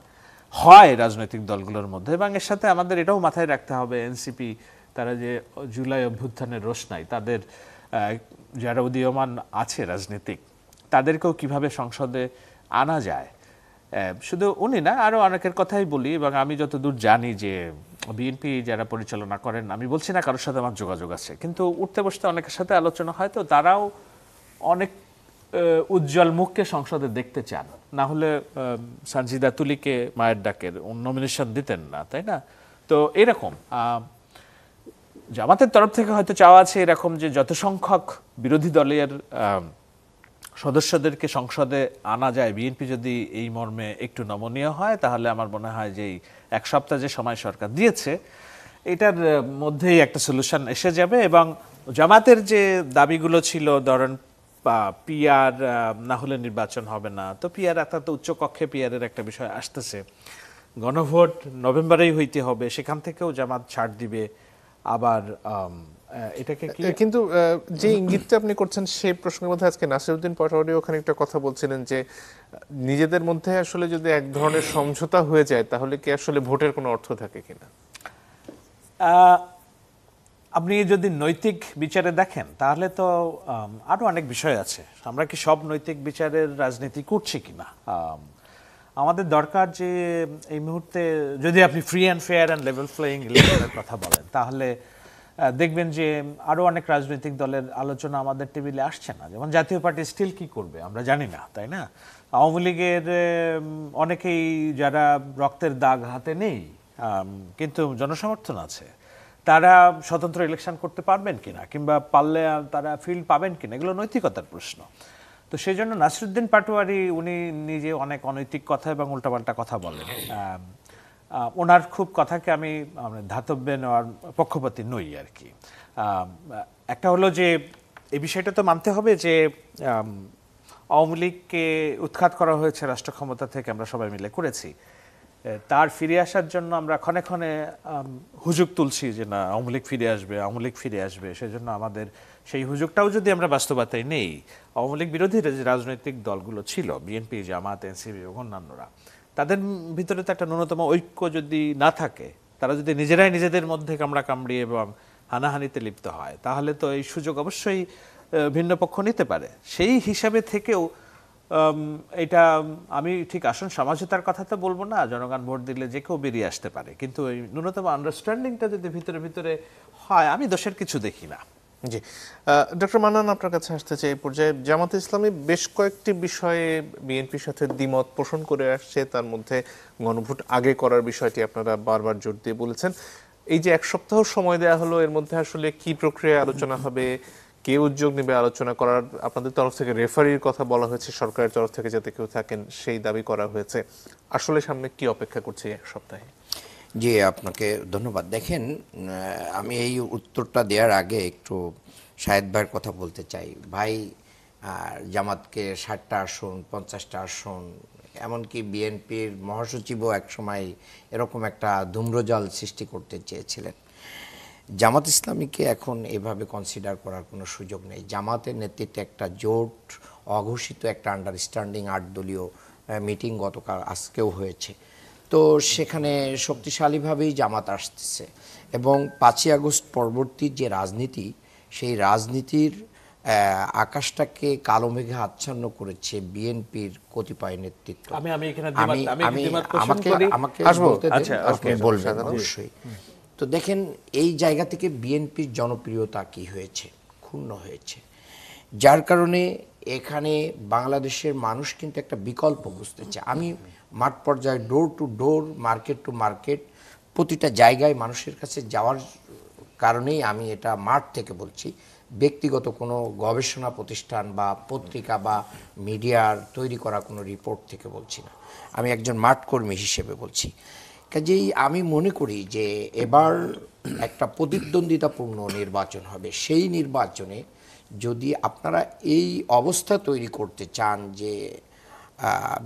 S2: হয় রাজনৈতিক দলগুলোর মধ্যে। এবং এর সাথে আমাদের এটাও মাথায় রাখতে হবে এনসিপি তারা যে জুলাই অভ্যুত্থানের রোশনাই তাদের যারা উদীয়মান আছে রাজনীতিক তাদেরকেও কিভাবে সংসদে আনা যায়। শুধু উনি না, আরও অনেকের কথাই বলি, এবং আমি যতদূর জানি যে বিএনপি যারা পরিচালনা করেন, আমি বলছি না কারোর সাথে আমার যোগাযোগ আছে, কিন্তু উঠতে বসতে অনেকের সাথে আলোচনা হয়, তো তারাও অনেক উজ্জ্বল মুখকে সংসদে দেখতে চান, না হলে সানজিদা তুলিকে মায়ের ডাকের নমিনেশন দিতেন না, তাই না? তো এরকম জামাতের তরফ থেকে হয়তো চাওয়া আছে এরকম যে যত সংখ্যক বিরোধী দলের সদস্যদেরকে সংসদে আনা যায়, বিএনপি যদি এই মর্মে একটু নমনীয় হয় তাহলে আমার মনে হয় যে এক সপ্তাহ যে সময় সরকার দিয়েছে এটার মধ্যেই একটা সলিউশন এসে যাবে। এবং জামাতের যে দাবিগুলো ছিল, ধরেন পিআর না হলে নির্বাচন হবে না, তো পিআর একটা তো উচ্চকক্ষে পিআরের একটা বিষয় আসতেছে, গণভোট নভেম্বরেই হইতে হবে, সেখান থেকেও জামাত ছাড় দিবে। আবার এটাকে
S1: কিন্তু যে ইঙ্গিতটা আপনি করছেন সেই প্রসঙ্গের মধ্যে আজকে নাসিরউদ্দিন পাটোয়ারি ওখানে একটা কথা বলছিলেন যে নিজেদের মধ্যে আসলে যদি এক ধরনের সমঝোতা হয়ে যায় তাহলে কি আসলে ভোটের কোনো অর্থ থাকে কিনা?
S2: আপনি যদি নৈতিক বিচারে দেখেন তাহলে তো আরো অনেক বিষয় আছে, আমরা কি সব নৈতিক বিচারের রাজনীতি করছি কিনা। আমাদের দরকার যে এই মুহূর্তে যদি আপনি free and fair and level playing ইলেকশনের কথা বলেন তাহলে দেখবেন যে আরো অনেক রাজনৈতিক দলের আলোচনা আমাদের টেবিলে আসছে না। যেমন জাতীয় পার্টি স্টিল কি করবে আমরা জানি না, তাই না? আওয়ামী লীগের অনেকেই যারা রক্তের দাগ হাতে নেই কিন্তু জনসমর্থন আছে, তারা স্বতন্ত্র ইলেকশন করতে পারবেন কিনা, কিংবা পারলে তারা ফিল্ড পাবেন কিনা, এগুলো নৈতিকতার প্রশ্ন। তো সেই জন্য নাসিরউদ্দিন পাটোয়ারি উনি নিজে অনেক অনৈতিক কথা এবং উল্টাপাল্টা কথা বলেন। ওনার খুব কথাকে আমি ধাতব্যে নেওয়ার পক্ষপাতী নই আর কি। একটা হলো যে এই বিষয়টা তো মানতে হবে যে আওয়ামী লীগকে উৎখাত করা হয়েছে রাষ্ট্র ক্ষমতা থেকে, আমরা সবাই মিলে করেছি। তার ফিরে আসার জন্য আমরা ক্ষণে ক্ষণে হুজুগ তুলছি যে না আওয়ামী লীগ ফিরে আসবে, আওয়ামী লীগ ফিরে আসবে। সেজন্য আমাদের সেই হুজুগটাও যদি আমরা বাস্তবতায় নেই, আওয়ামী লীগ বিরোধী যে রাজনৈতিক দলগুলো ছিল, বিএনপি, জামাত, এনসিপি এবং অন্যান্যরা, তাদের ভিতরে তো একটা ন্যূনতম ঐক্য যদি না থাকে, তারা যদি নিজেরাই নিজেদের মধ্যে কামড়া কামড়ি এবং হানাহানিতে লিপ্ত হয়, তাহলে তো এই সুযোগ অবশ্যই ভিন্ন পক্ষ নিতে পারে। সেই হিসাবে থেকেও এটা আমি ঠিক আসন সমঝোতার কথা তো বলবো না, জনগণ ভোট দিলে যে কেউ বেরিয়ে আসতে পারে, কিন্তু এই ন্যূনতম আন্ডারস্ট্যান্ডিংটা যদি ভিতরে ভিতরে হয় আমি দোষের কিছু দেখি না।
S1: জি, ডক্টর মান্নান আপনার কাছে আসতে চাই। এই পর্যায়ে জামাতে ইসলামী বেশ কয়েকটি বিষয়ে বিএনপির সাথে দ্বিমত পোষণ করে আসছে, তার মধ্যে গণভোট আগে করার বিষয়টি আপনারা বারবার জোর দিয়ে বলেছেন। এই যে এক সপ্তাহ সময় দেওয়া হলো, এর মধ্যে আসলে কি প্রক্রিয়া আলোচনা হবে, কে উদ্যোগ নেবে আলোচনা করার? আপনাদের তরফ থেকে রেফারির কথা বলা হয়েছে, সরকারের তরফ থেকে যাতে কেউ থাকেন সেই দাবি করা হয়েছে। আসলে সামনে কি অপেক্ষা করছে এক সপ্তাহে?
S4: জি, আপনাকে ধন্যবাদ। দেখেন, আমি এই উত্তরটা দেওয়ার আগে একটু শাহেদ ভাইয়ের কথা বলতে চাই। ভাই জামাতকে 60টা আসন, 50টা আসন, এমনকি বিএনপির মহাসচিবও একসময় এরকম একটা ধূম্রজাল সৃষ্টি করতে চেয়েছিলেন জামাত ইসলামীকে এখন এভাবে কনসিডার করার কোনো সুযোগ নেই। জামাতের নেতৃত্বে একটা জোট, অঘোষিত একটা আন্ডারস্ট্যান্ডিং 8 দলীয় মিটিং গতকাল আজকেও হয়েছে। তো সেখানে শক্তিশালীভাবেই জামাত আসতেছে এবং 5ই আগস্ট পরবর্তী যে রাজনীতি, সেই রাজনীতির আকাশটাকে কালো মেঘে আচ্ছন্ন করেছে বিএনপির কতিপয় নেতৃত্ব।
S2: আমি এখানে
S4: আমাকে বলতে দেন, আপনি বলবেন অবশ্যই। তো দেখেন এই জায়গা থেকে বিএনপির জনপ্রিয়তা কি হয়েছে, ক্ষুণ্ণ হয়েছে, যার কারণে এখানে বাংলাদেশের মানুষ কিন্তু একটা বিকল্প বুঝতেছে। আমি মাঠ পর্যায়ে door to door, market to market, প্রতিটা জায়গায় মানুষের কাছে যাওয়ার কারণেই আমি এটা মাঠ থেকে বলছি, ব্যক্তিগত কোনো গবেষণা প্রতিষ্ঠান বা পত্রিকা বা মিডিয়ার তৈরি করা কোনো রিপোর্ট থেকে বলছি না, আমি একজন মাঠকর্মী হিসেবে বলছি। কাজেই আমি মনে করি যে এবার একটা প্রতিদ্বন্দ্বিতাপূর্ণ নির্বাচন হবে। সেই নির্বাচনে যদি আপনারা এই অবস্থা তৈরি করতে চান যে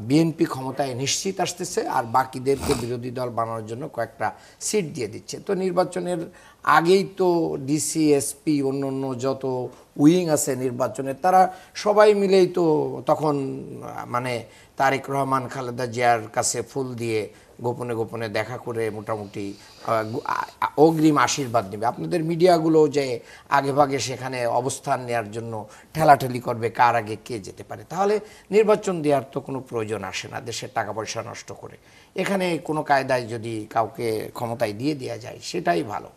S4: বিএনপি ক্ষমতায় নিশ্চিত আসতেছে আর বাকিদেরকে বিরোধী দল বানানোর জন্য কয়েকটা সিট দিয়ে দিচ্ছে, তো নির্বাচনের আগেই তো ডিসি, এসপি, অন্য যত উইং আছে নির্বাচনের, তারা সবাই মিলেই তো তখন মানে তারেক রহমান, খালেদা জিয়ার কাছে ফুল দিয়ে গোপনে গোপনে দেখা করে মোটামুটি অগ্রিম আশীর্বাদ নেবে। আপনাদের মিডিয়াগুলো যে আগে ভাগে সেখানে অবস্থান নেওয়ার জন্য ঠেলাঠেলি করবে কার আগে কে যেতে পারে, তাহলে নির্বাচন দেওয়ার তো কোনো প্রয়োজন আসে না দেশের টাকা পয়সা নষ্ট করে। এখানে কোনো কায়দায় যদি কাউকে ক্ষমতায় দিয়ে দেওয়া যায় সেটাই ভালো।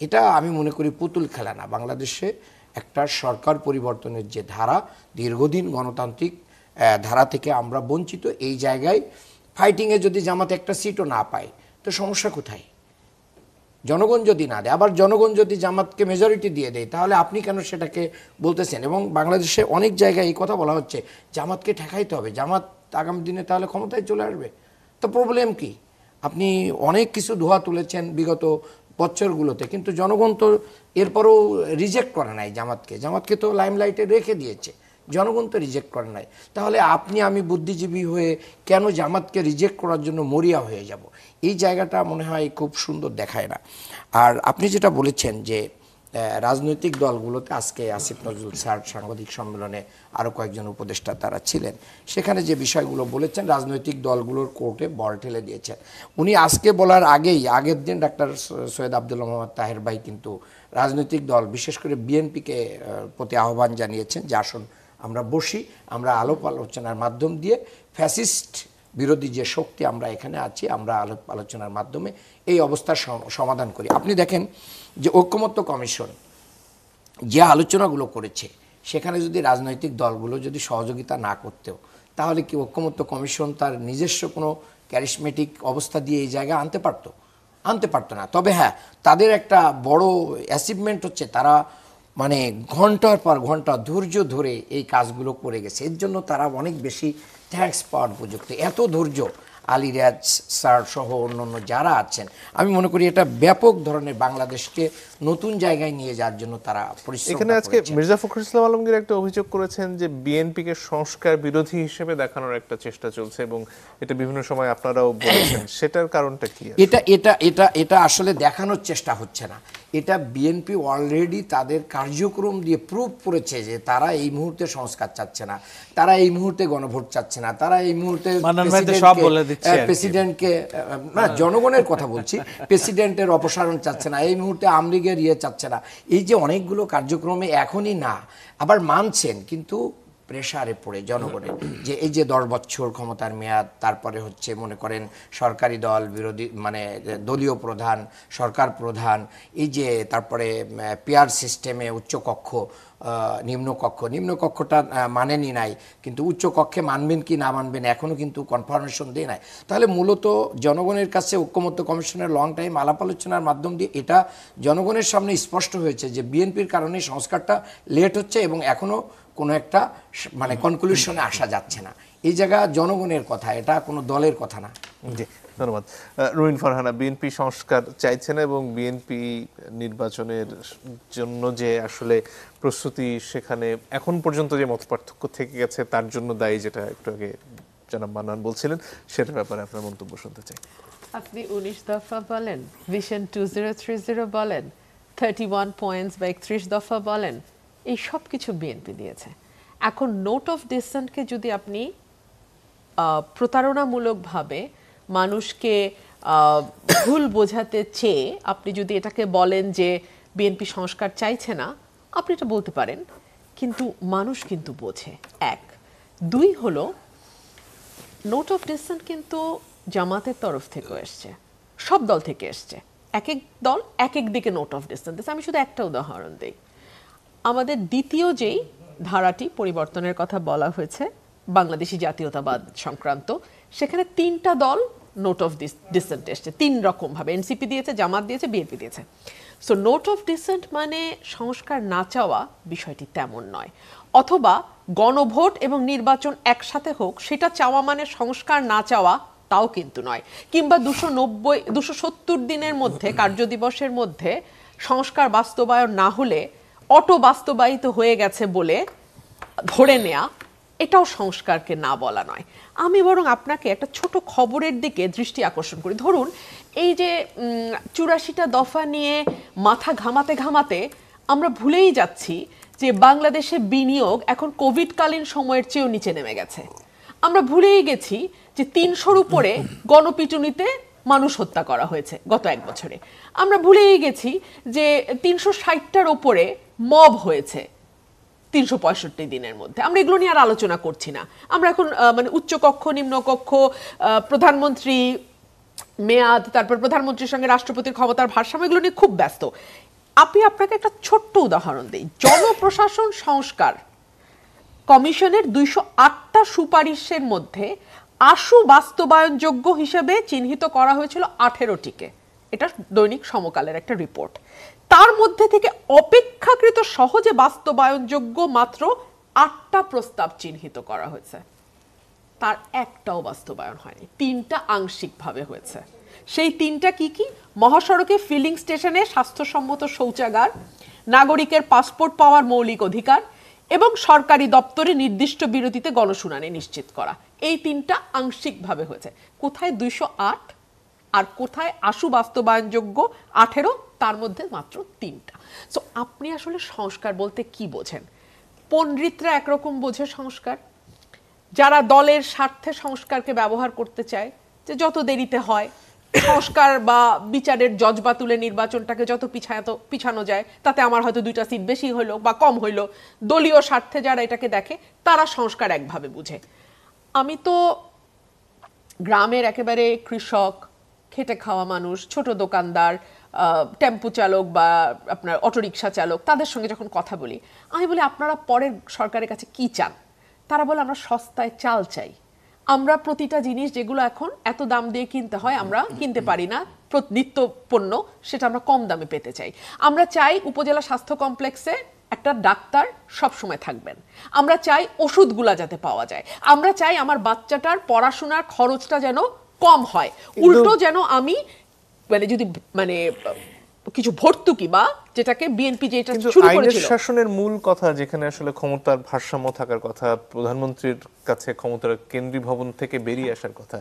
S4: এটা আমি মনে করি পুতুল খেলা না। বাংলাদেশে একটা সরকার পরিবর্তনের যে ধারা, দীর্ঘদিন গণতান্ত্রিক ধারা থেকে আমরা বঞ্চিত। এই জায়গায় ফাইটিংয়ে যদি জামাত একটা সিটও না পায় তো সমস্যা কোথায়? জনগণ যদি না দেয়, আবার জনগণ যদি জামাতকে মেজরিটি দিয়ে দেয়, তাহলে আপনি কেন সেটাকে বলতেছেন? এবং বাংলাদেশে অনেক জায়গায় এই কথা বলা হচ্ছে জামাতকে ঠেকাইতে হবে, জামাত আগামী দিনে তাহলে ক্ষমতায় চলে আসবে। তো প্রবলেম কি? আপনি অনেক কিছু ধোয়া তুলেছেন বিগত বছরগুলোতে, কিন্তু জনগণ তো এরপরও রিজেক্ট করে নাই জামাতকে তো লাইমলাইটে রেখে দিয়েছে, জনগণ তো রিজেক্ট করে নাই। তাহলে আপনি আমি বুদ্ধিজীবী হয়ে কেন জামাতকে রিজেক্ট করার জন্য মরিয়া হয়ে যাব? এই জায়গাটা মনে হয় খুব সুন্দর দেখায় না। আর আপনি যেটা বলেছেন যে রাজনৈতিক দলগুলোতে, আজকে আসিফ নজরুল স্যার সাংবাদিক সম্মেলনে আরও কয়েকজন উপদেষ্টা তারা ছিলেন, সেখানে যে বিষয়গুলো বলেছেন রাজনৈতিক দলগুলোর কোর্টে বল ঠেলে দিয়েছেন। উনি আজকে বলার আগের দিন ডাক্তার সৈয়দ আব্দুল্লাহ মোহাম্মদ তাহের ভাই কিন্তু রাজনৈতিক দল বিশেষ করে বিএনপিকে প্রতি আহ্বান জানিয়েছেন যে আসুন আমরা বসি, আমরা আলাপ আলোচনার মাধ্যম দিয়ে ফ্যাসিস্ট বিরোধী যে শক্তি আমরা এখানে আছি, আমরা আলাপ আলোচনার মাধ্যমে এই অবস্থার সমাধান করি। আপনি দেখেন যে ঐকমত্য কমিশন যে আলোচনাগুলো করেছে, সেখানে যদি রাজনৈতিক দলগুলো যদি সহযোগিতা না করতেও, তাহলে কি ঐকমত্য কমিশন তার নিজস্ব কোনো ক্যারিসমেটিক অবস্থা দিয়ে এই জায়গায় আনতে পারতো না। তবে হ্যাঁ, তাদের একটা বড় অ্যাচিভমেন্ট হচ্ছে তারা মানে ঘন্টার পর ঘন্টা ধৈর্য ধরে এই কাজগুলো করে গেছে। এর জন্য তারা অনেক বেশি থ্যাঙ্কস পাওয়ার উপযুক্ত। এত ধৈর্য আলী রিয়াজ স্যার সহ অন্যান্য যারা আছেন, আমি মনে করি এটা ব্যাপক ধরনের বাংলাদেশকে নতুন জায়গায় নিয়ে যাওয়ার জন্য তারা পরিশ্রম করেছেন।
S1: এখানে আজকে মির্জা ফখরুল ইসলাম আলমগীর একটা অভিযোগ করেছেন যে বিএনপিকে সংস্কার বিরোধী হিসেবে দেখানোর একটা চেষ্টা চলছে এবং এটা বিভিন্ন সময় আপনারাও বলেছেন, সেটার কারণটা কি?
S4: এটা আসলে দেখানোর চেষ্টা হচ্ছে না, এটা বিএনপি অলরেডি তাদের কার্যক্রম দিয়ে প্রুভ করেছে যে তারা এই মুহূর্তে সংস্কার চাচ্ছে না, তারা এই মুহূর্তে গণভোট চাচ্ছে না, তারা এই মুহূর্তে প্রেসিডেন্টকে না, জনগণের কথা বলছি, প্রেসিডেন্টের অপসারণ চাচ্ছে না, এই মুহূর্তে আমলিগের চাচ্ছে না। এই যে অনেকগুলো কার্যক্রমে এখনই না, আবার মানছেন কিন্তু প্রেসারে পড়ে জনগণের যে এই যে 10 বছর ক্ষমতার মেয়াদ, তারপরে হচ্ছে মনে করেন সরকারি দল বিরোধী মানে দলীয় প্রধান, সরকার প্রধান, এই যে তারপরে পেয়ার সিস্টেমে উচ্চকক্ষ নিম্নকক্ষটা মানেনি নাই, কিন্তু উচ্চকক্ষে মানবেন কি না মানবেন এখনও কিন্তু কনফার্মেশন দিয়ে নাই। তাহলে মূলত জনগণের কাছে ঐকমত্য কমিশনের লং টাইম আলাপ আলোচনার মাধ্যম দিয়ে এটা জনগণের সামনে স্পষ্ট হয়েছে যে বিএনপির কারণে সংস্কারটা লেট হচ্ছে এবং এখনও কোনো একটা মানে কনক্লুশনে আসা যাচ্ছে না। এই জায়গা জনগণের কথা, এটা কোনো দলের কথা না।
S1: জি, ধন্যবাদ। রুমিন ফারহানা, বিএনপি সংস্কার চাইছে না এবং বিএনপি নির্বাচনের জন্য যে আসলে প্রস্তুতি, সেখানে এখন পর্যন্ত যে মত পার্থক্য থেকে গেছে তার জন্য দায়ী, যেটা একটু আগে জনাব মান্নান বলছিলেন, সেটার ব্যাপারে আপনার মন্তব্য শুনতে চাই।
S3: আপনি 19 দফা বলেন, ভিশন 2030 বলেন, 31 পয়েন্টস বা 31 দফা বলেন, এই সব কিছু বিএনপি দিয়েছে। এখন নোট অফ ডিসেন্টকে যদি আপনি প্রতারণামূলকভাবে মানুষকে ভুল বোঝাতে চেয়ে আপনি যদি এটাকে বলেন যে বিএনপি সংস্কার চাইছে না, আপনি এটা বলতে পারেন, কিন্তু মানুষ কিন্তু বোঝে। এক, দুই হলো নোট অফ ডিসেন্ট কিন্তু জামাতের তরফ থেকে এসছে, সব দল থেকে এসছে, এক এক দল এক এক দিকে নোট অফ ডিসেন্ট দিচ্ছে। আমি শুধু একটা উদাহরণ দিই, আমাদের দ্বিতীয় যেই ধারাটি পরিবর্তনের কথা বলা হয়েছে বাংলাদেশি জাতীয়তাবাদ সংক্রান্ত, সেখানে 3টা দল নোট অফ ডিসেন্ট এসছে 3 রকম ভাবে, এনসিপি দিয়েছে, জামাত দিয়েছে, বিএনপি দিয়েছে। সো নোট অফ ডিসেন্ট মানে সংস্কার না চাওয়া বিষয়টি তেমন নয়, অথবা গণভোট এবং নির্বাচন একসাথে হোক সেটা চাওয়া মানে সংস্কার না চাওয়া তাও কিন্তু নয়, কিংবা 270 দিনের মধ্যে কার্যদিবসের মধ্যে সংস্কার বাস্তবায়ন না হলে অটো বাস্তবায়িত হয়ে গেছে বলে ধরে নেয়া, এটাও সংস্কারকে না বলা নয়। আমি বরং আপনাকে একটা ছোট খবরের দিকে দৃষ্টি আকর্ষণ করি। ধরুন এই যে 84টা দফা নিয়ে মাথা ঘামাতে ঘামাতে আমরা ভুলেই যাচ্ছি যে বাংলাদেশে বিনিয়োগ এখন কোভিডকালীন সময়ের চেয়েও নিচে নেমে গেছে। আমরা ভুলেই গেছি যে 300-র উপরে গণপিটুনিতে মানুষ হত্যা করা হয়েছে গত 1 বছরে। আমরা ভুলেই গেছি যে 360টার উপরে মব হয়েছে 365 দিনের মধ্যে। আমরা এগুলো নিয়ে আর আলোচনা করছি না। আমরা এখন মানে উচ্চকক্ষ নিম্নকক্ষ, প্রধানমন্ত্রী মেয়াদ, তারপর প্রধানমন্ত্রীর সঙ্গে রাষ্ট্রপতির ক্ষমতার ভারসাম্য, এগুলো নিয়ে খুব ব্যস্ত। আপনাকে একটা ছোট্ট উদাহরণ দিই। জনপ্রশাসন সংস্কার কমিশনের 208টা সুপারিশের মধ্যে আশু বাস্তবায়নযোগ্য হিসেবে চিহ্নিত করা হয়েছিল 18টিকে। এটা দৈনিক সমকালের একটা রিপোর্ট। তার মধ্যে থেকে অপেক্ষাকৃত সহজে বাস্তবায়নযোগ্য মাত্র 8টা প্রস্তাব চিহ্নিত করা হয়েছে, তার একটাও বাস্তবায়ন হয়নি, 3টা আংশিকভাবে হয়েছে। সেই 3টা কি কি? মহাসড়কে ফিলিং স্টেশনে স্বাস্থ্যসম্মত শৌচাগার, নাগরিকের পাসপোর্ট পাওয়ার মৌলিক অধিকার এবং সরকারি দপ্তরে নির্দিষ্ট বিরতিতে গণশুনানি নিশ্চিত করা। এই 3টা আংশিকভাবে হয়েছে। কোথায় 208 আর কোথায় আশু বাস্তবায়নযোগ্য 18, তার মধ্যে মাত্র 3টা। সো আপনি আসলে সংস্কার বলতে কি বোঝেন? পণ্ডিতরা একরকম বোঝে সংস্কার, যারা দলের স্বার্থে সংস্কারকে ব্যবহার করতে চায় যে যত দেরিতে হয় সংস্কার বা বিচারের জজবা তুলে নির্বাচনটাকে যত পিছানো যায় তাতে আমার হয়তো 2টা সিট বেশি হইলো বা কম হইলো, দলীয় স্বার্থে যারা এটাকে দেখে তারা সংস্কার একভাবে বুঝে। আমি তো গ্রামের একেবারে কৃষক, খেটে খাওয়া মানুষ, ছোট দোকানদার, টেম্পু চালক বা আপনার অটোরিকশা চালক, তাদের সঙ্গে যখন কথা বলি, আমি বলি আপনারা পরের সরকারের কাছে কি চান? তারা বলে আমরা সস্তায় চাল চাই, আমরা প্রতিটা জিনিস যেগুলো এখন এত দাম দিয়ে কিনতে হয় আমরা কিনতে পারি না, নিত্য পণ্য, সেটা আমরা কম দামে পেতে চাই। আমরা চাই উপজেলা স্বাস্থ্য কমপ্লেক্সে একটা ডাক্তার সব সময় থাকবেন, আমরা চাই ওষুধগুলা যাতে পাওয়া যায়, আমরা চাই আমার বাচ্চাটার পড়াশোনার খরচটা যেন কম হয়, উল্টো যেন আমি মানে যদি মানে কিছু ভর্তুকি বা যেটাকে বিএনপি যেটা শুরু করেছিল,
S1: আইনের শাসনের মূল কথা যেখানে আসলে ক্ষমতার ভারসাম্য থাকার কথা, প্রধানমন্ত্রীর কাছে ক্ষমতার কেন্দ্রীয় ভবন থেকে বেরিয়ে আসার কথা,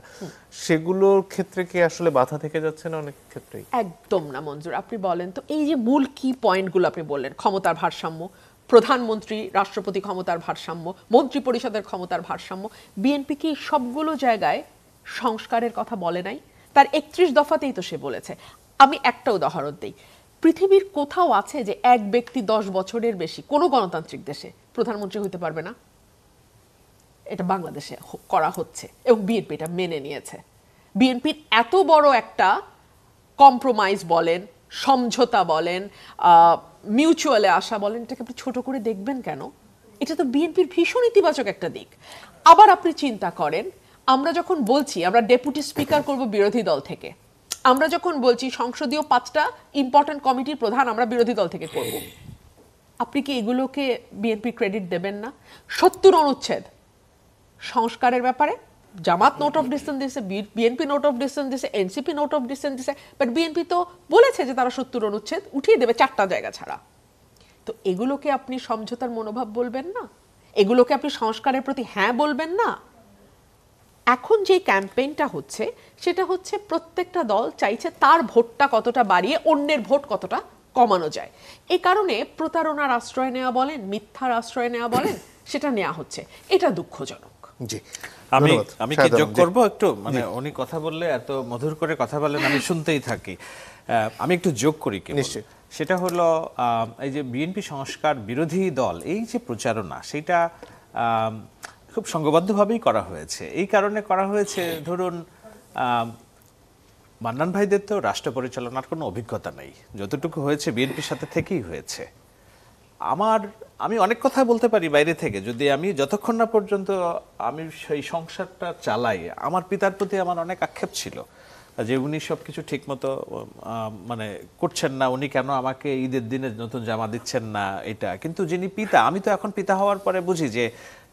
S1: সেগুলোর ক্ষেত্রে কি আসলে বাধা থেকে যাচ্ছে না অনেক ক্ষেত্রেই?
S3: একদম না মঞ্জুর। আপনি বলেন তো এই যে মূল কি পয়েন্টগুলো আপনি বললেন, ক্ষমতার ভারসাম্য, প্রধানমন্ত্রী রাষ্ট্রপতি ক্ষমতার ভারসাম্য, মন্ত্রী পরিষদের ক্ষমতার ভারসাম্য, বিএনপি কি সবগুলো জায়গায় সংস্কারের কথা বলে নাই? তার 31 দফাতেই তো সে বলেছে। আমি একটা উদাহরণ দিই, পৃথিবীর কোথাও আছে যে এক ব্যক্তি 10 বছরের বেশি কোনো গণতান্ত্রিক দেশে প্রধানমন্ত্রী হতে পারবে না? এটা বাংলাদেশে করা হচ্ছে এবং বিএনপি এটা মেনে নিয়েছে। বিএনপির এত বড় একটা কম্প্রোমাইজ বলেন, সমঝোতা বলেন, মিউচুয়ালে আসা বলেন, এটাকে আপনি ছোট করে দেখবেন কেন? এটা তো বিএনপির ভীষণ ইতিবাচক একটা দিক। আবার আপনি চিন্তা করেন, আমরা যখন বলছি আমরা ডেপুটি স্পিকার করব বিরোধী দল থেকে, আমরা যখন বলছি সংসদীয় 5টা ইম্পর্টেন্ট কমিটির প্রধান আমরা বিরোধী দল থেকে করব, আপনি কি এগুলোকে বিএনপি ক্রেডিট দেবেন না? 70 অনুচ্ছেদ সংস্কারের ব্যাপারে জামাত নোট অফ ডিসেন্ট দিয়েছে, বিএনপি নোট অফ ডিসেন্ট দিয়েছে, এনসিপি নোট অফ ডিসেন্ট দিয়েছে, বাট বিএনপি তো বলেছে যে তারা 70 অনুচ্ছেদ উঠিয়ে দেবে 4টা জায়গা ছাড়া। তো এগুলোকে আপনি সমঝোতার মনোভাব বলবেন না? এগুলোকে আপনি সংস্কারের প্রতি হ্যাঁ বলবেন না? এখন যে ক্যাম্পেইনটা হচ্ছে সেটা হচ্ছে প্রত্যেকটা দল চাইছে তার ভোটটা কতটা বাড়িয়ে অন্যের ভোট কতটা কমানো যায়। এই কারণে প্রতারণার আশ্রয় নেওয়া বলেন, মিথ্যার আশ্রয় নেওয়া বলেন, সেটা নেওয়া হচ্ছে। এটা দুঃখজনক।
S1: জি,
S2: আমি
S1: ধন্যবাদ।
S2: আমি কি
S1: শাহেদ
S2: যোগ
S1: আলম, জি।
S2: করব একটু, মানে উনি কথা বললে এত মধুর করে কথা বলেন, আমি শুনতেই থাকি। আমি একটু যোগ করি কেবল।
S1: নিশ্চয়ই।
S2: সেটা হলো এই যে বিএনপি সংস্কার বিরোধী দল, এই যে প্রচারণা, সেটা খুব সংঘবদ্ধভাবেই করা হয়েছে। এই কারণে করা হয়েছে, ধরুন মান্নান ভাইদের তো রাষ্ট্র পরিচালনার কোনো অভিজ্ঞতা নেই, যতটুকু হয়েছে বিএনপির সাথে থেকেই হয়েছে। আমি অনেক কথা বলতে পারি বাইরে থেকে, যদি আমি যতক্ষণ না পর্যন্ত আমি সেই সংসারটা চালাই, আমার পিতার প্রতি আমার অনেক আক্ষেপ ছিল যে উনি সবকিছু ঠিকমতো মানে করছেন না, উনি কেন আমাকে ঈদের দিনে নতুন জামা দিচ্ছেন না, এটা। কিন্তু যিনি পিতা, আমি তো এখন পিতা হওয়ার পরে বুঝি যে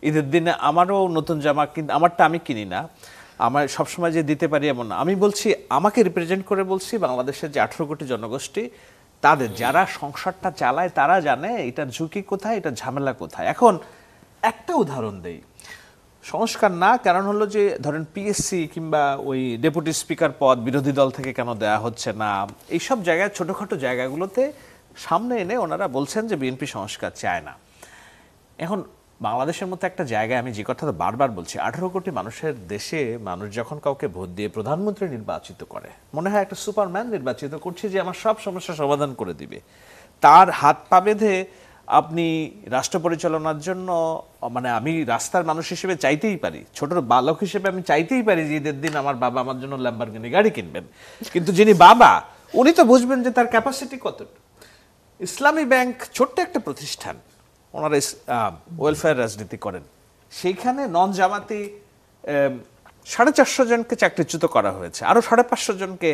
S2: ঈদের দিনে আমারও নতুন জামা, কিন্তু আমারটা আমি কিনি না, আমার সবসময় যে দিতে পারি এমন না। আমি বলছি, আমাকে রিপ্রেজেন্ট করে বলছি, বাংলাদেশের যে 18 কোটি জনগোষ্ঠী, তাদের যারা সংসারটা চালায় তারা জানে এটার ঝুঁকি কোথায়, এটা ঝামেলা কোথায়। এখন একটা উদাহরণ দেই, সংস্কার না, কারণ হলো যে ধরেন পিএসসি কিংবা ওই ডেপুটি স্পিকার পদ বিরোধী দল থেকে কেন দেয়া হচ্ছে না, এইসব জায়গায়, ছোটখাটো জায়গাগুলোতে সামনে এনে ওনারা বলছেন যে বিএনপি সংস্কার চায় না। এখন বাংলাদেশের মতো একটা জায়গায়, আমি যে কথাটা বারবার বলছি, 18 কোটি মানুষের দেশে মানুষ যখন কাউকে ভোট দিয়ে প্রধানমন্ত্রী নির্বাচিত করে, মনে হয় একটা সুপারম্যান নির্বাচিত করছে যে আমার সব সমস্যা সমাধান করে দিবে। তার হাত পা বেঁধে আপনি রাষ্ট্র পরিচালনার জন্য, মানে আমি রাস্তার মানুষ হিসেবে চাইতেই পারি, ছোট বালক হিসেবে আমি চাইতেই পারি যে ঈদের দিন আমার বাবা আমার জন্য ল্যাম্বরগিনি গাড়ি কিনবেন, কিন্তু যিনি বাবা উনি তো বুঝবেন যে তার ক্যাপাসিটি কতটুকু। ইসলামী ব্যাংক ছোট্ট একটা প্রতিষ্ঠান, ওনারা ওয়েলফেয়ার রাজনীতি করেন, সেইখানে নন জামাতি 450 জনকে চাকরিচ্যুত করা হয়েছে, আরো 550 জনকে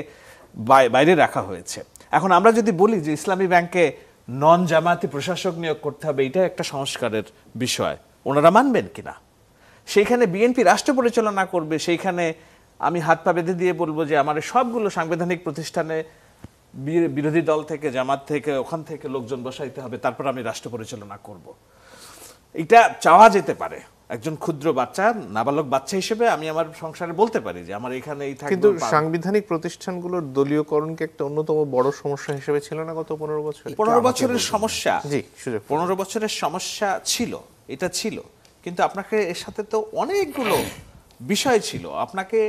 S2: বাইরে রাখা হয়েছে। এখন আমরা যদি বলি যে ইসলামী ব্যাংকে নন জামাতি প্রশাসক নিয়োগ করতে হবে, এটা একটা সংস্কারের বিষয়, ওনারা মানবেন কিনা? সেইখানে বিএনপি রাষ্ট্র পরিচালনা করবে, সেইখানে আমি হাত পা বেঁধে দিয়ে বলবো যে আমার সবগুলো সাংবিধানিক প্রতিষ্ঠানে বিরোধী দল থেকে, জামাত থেকে, ওখান থেকে লোকজন বসাইতে হবে, তারপর আমি রাষ্ট্র পরিচালনা করব। এটা চাওয়া যেতে পারে। একজন ক্ষুদ্র বাচ্চা, নাবালক বাচ্চা হিসেবে আমি আমার সংসারে বলতে পারি যে আমার এখানে এই থাকবে।
S1: কিন্তু সাংবিধানিক প্রতিষ্ঠানগুলোর দলীয়করণ কি একটা অন্যতম বড় সমস্যা হিসেবে ছিল না গত 15 বছরে?
S2: 15 বছরের সমস্যা,
S1: জি, সুযোগ।
S2: 15 বছরের সমস্যা ছিল, এটা ছিল, কিন্তু আপনাকে এর সাথে তো অনেকগুলো বিষয় ছিল। আপনাকে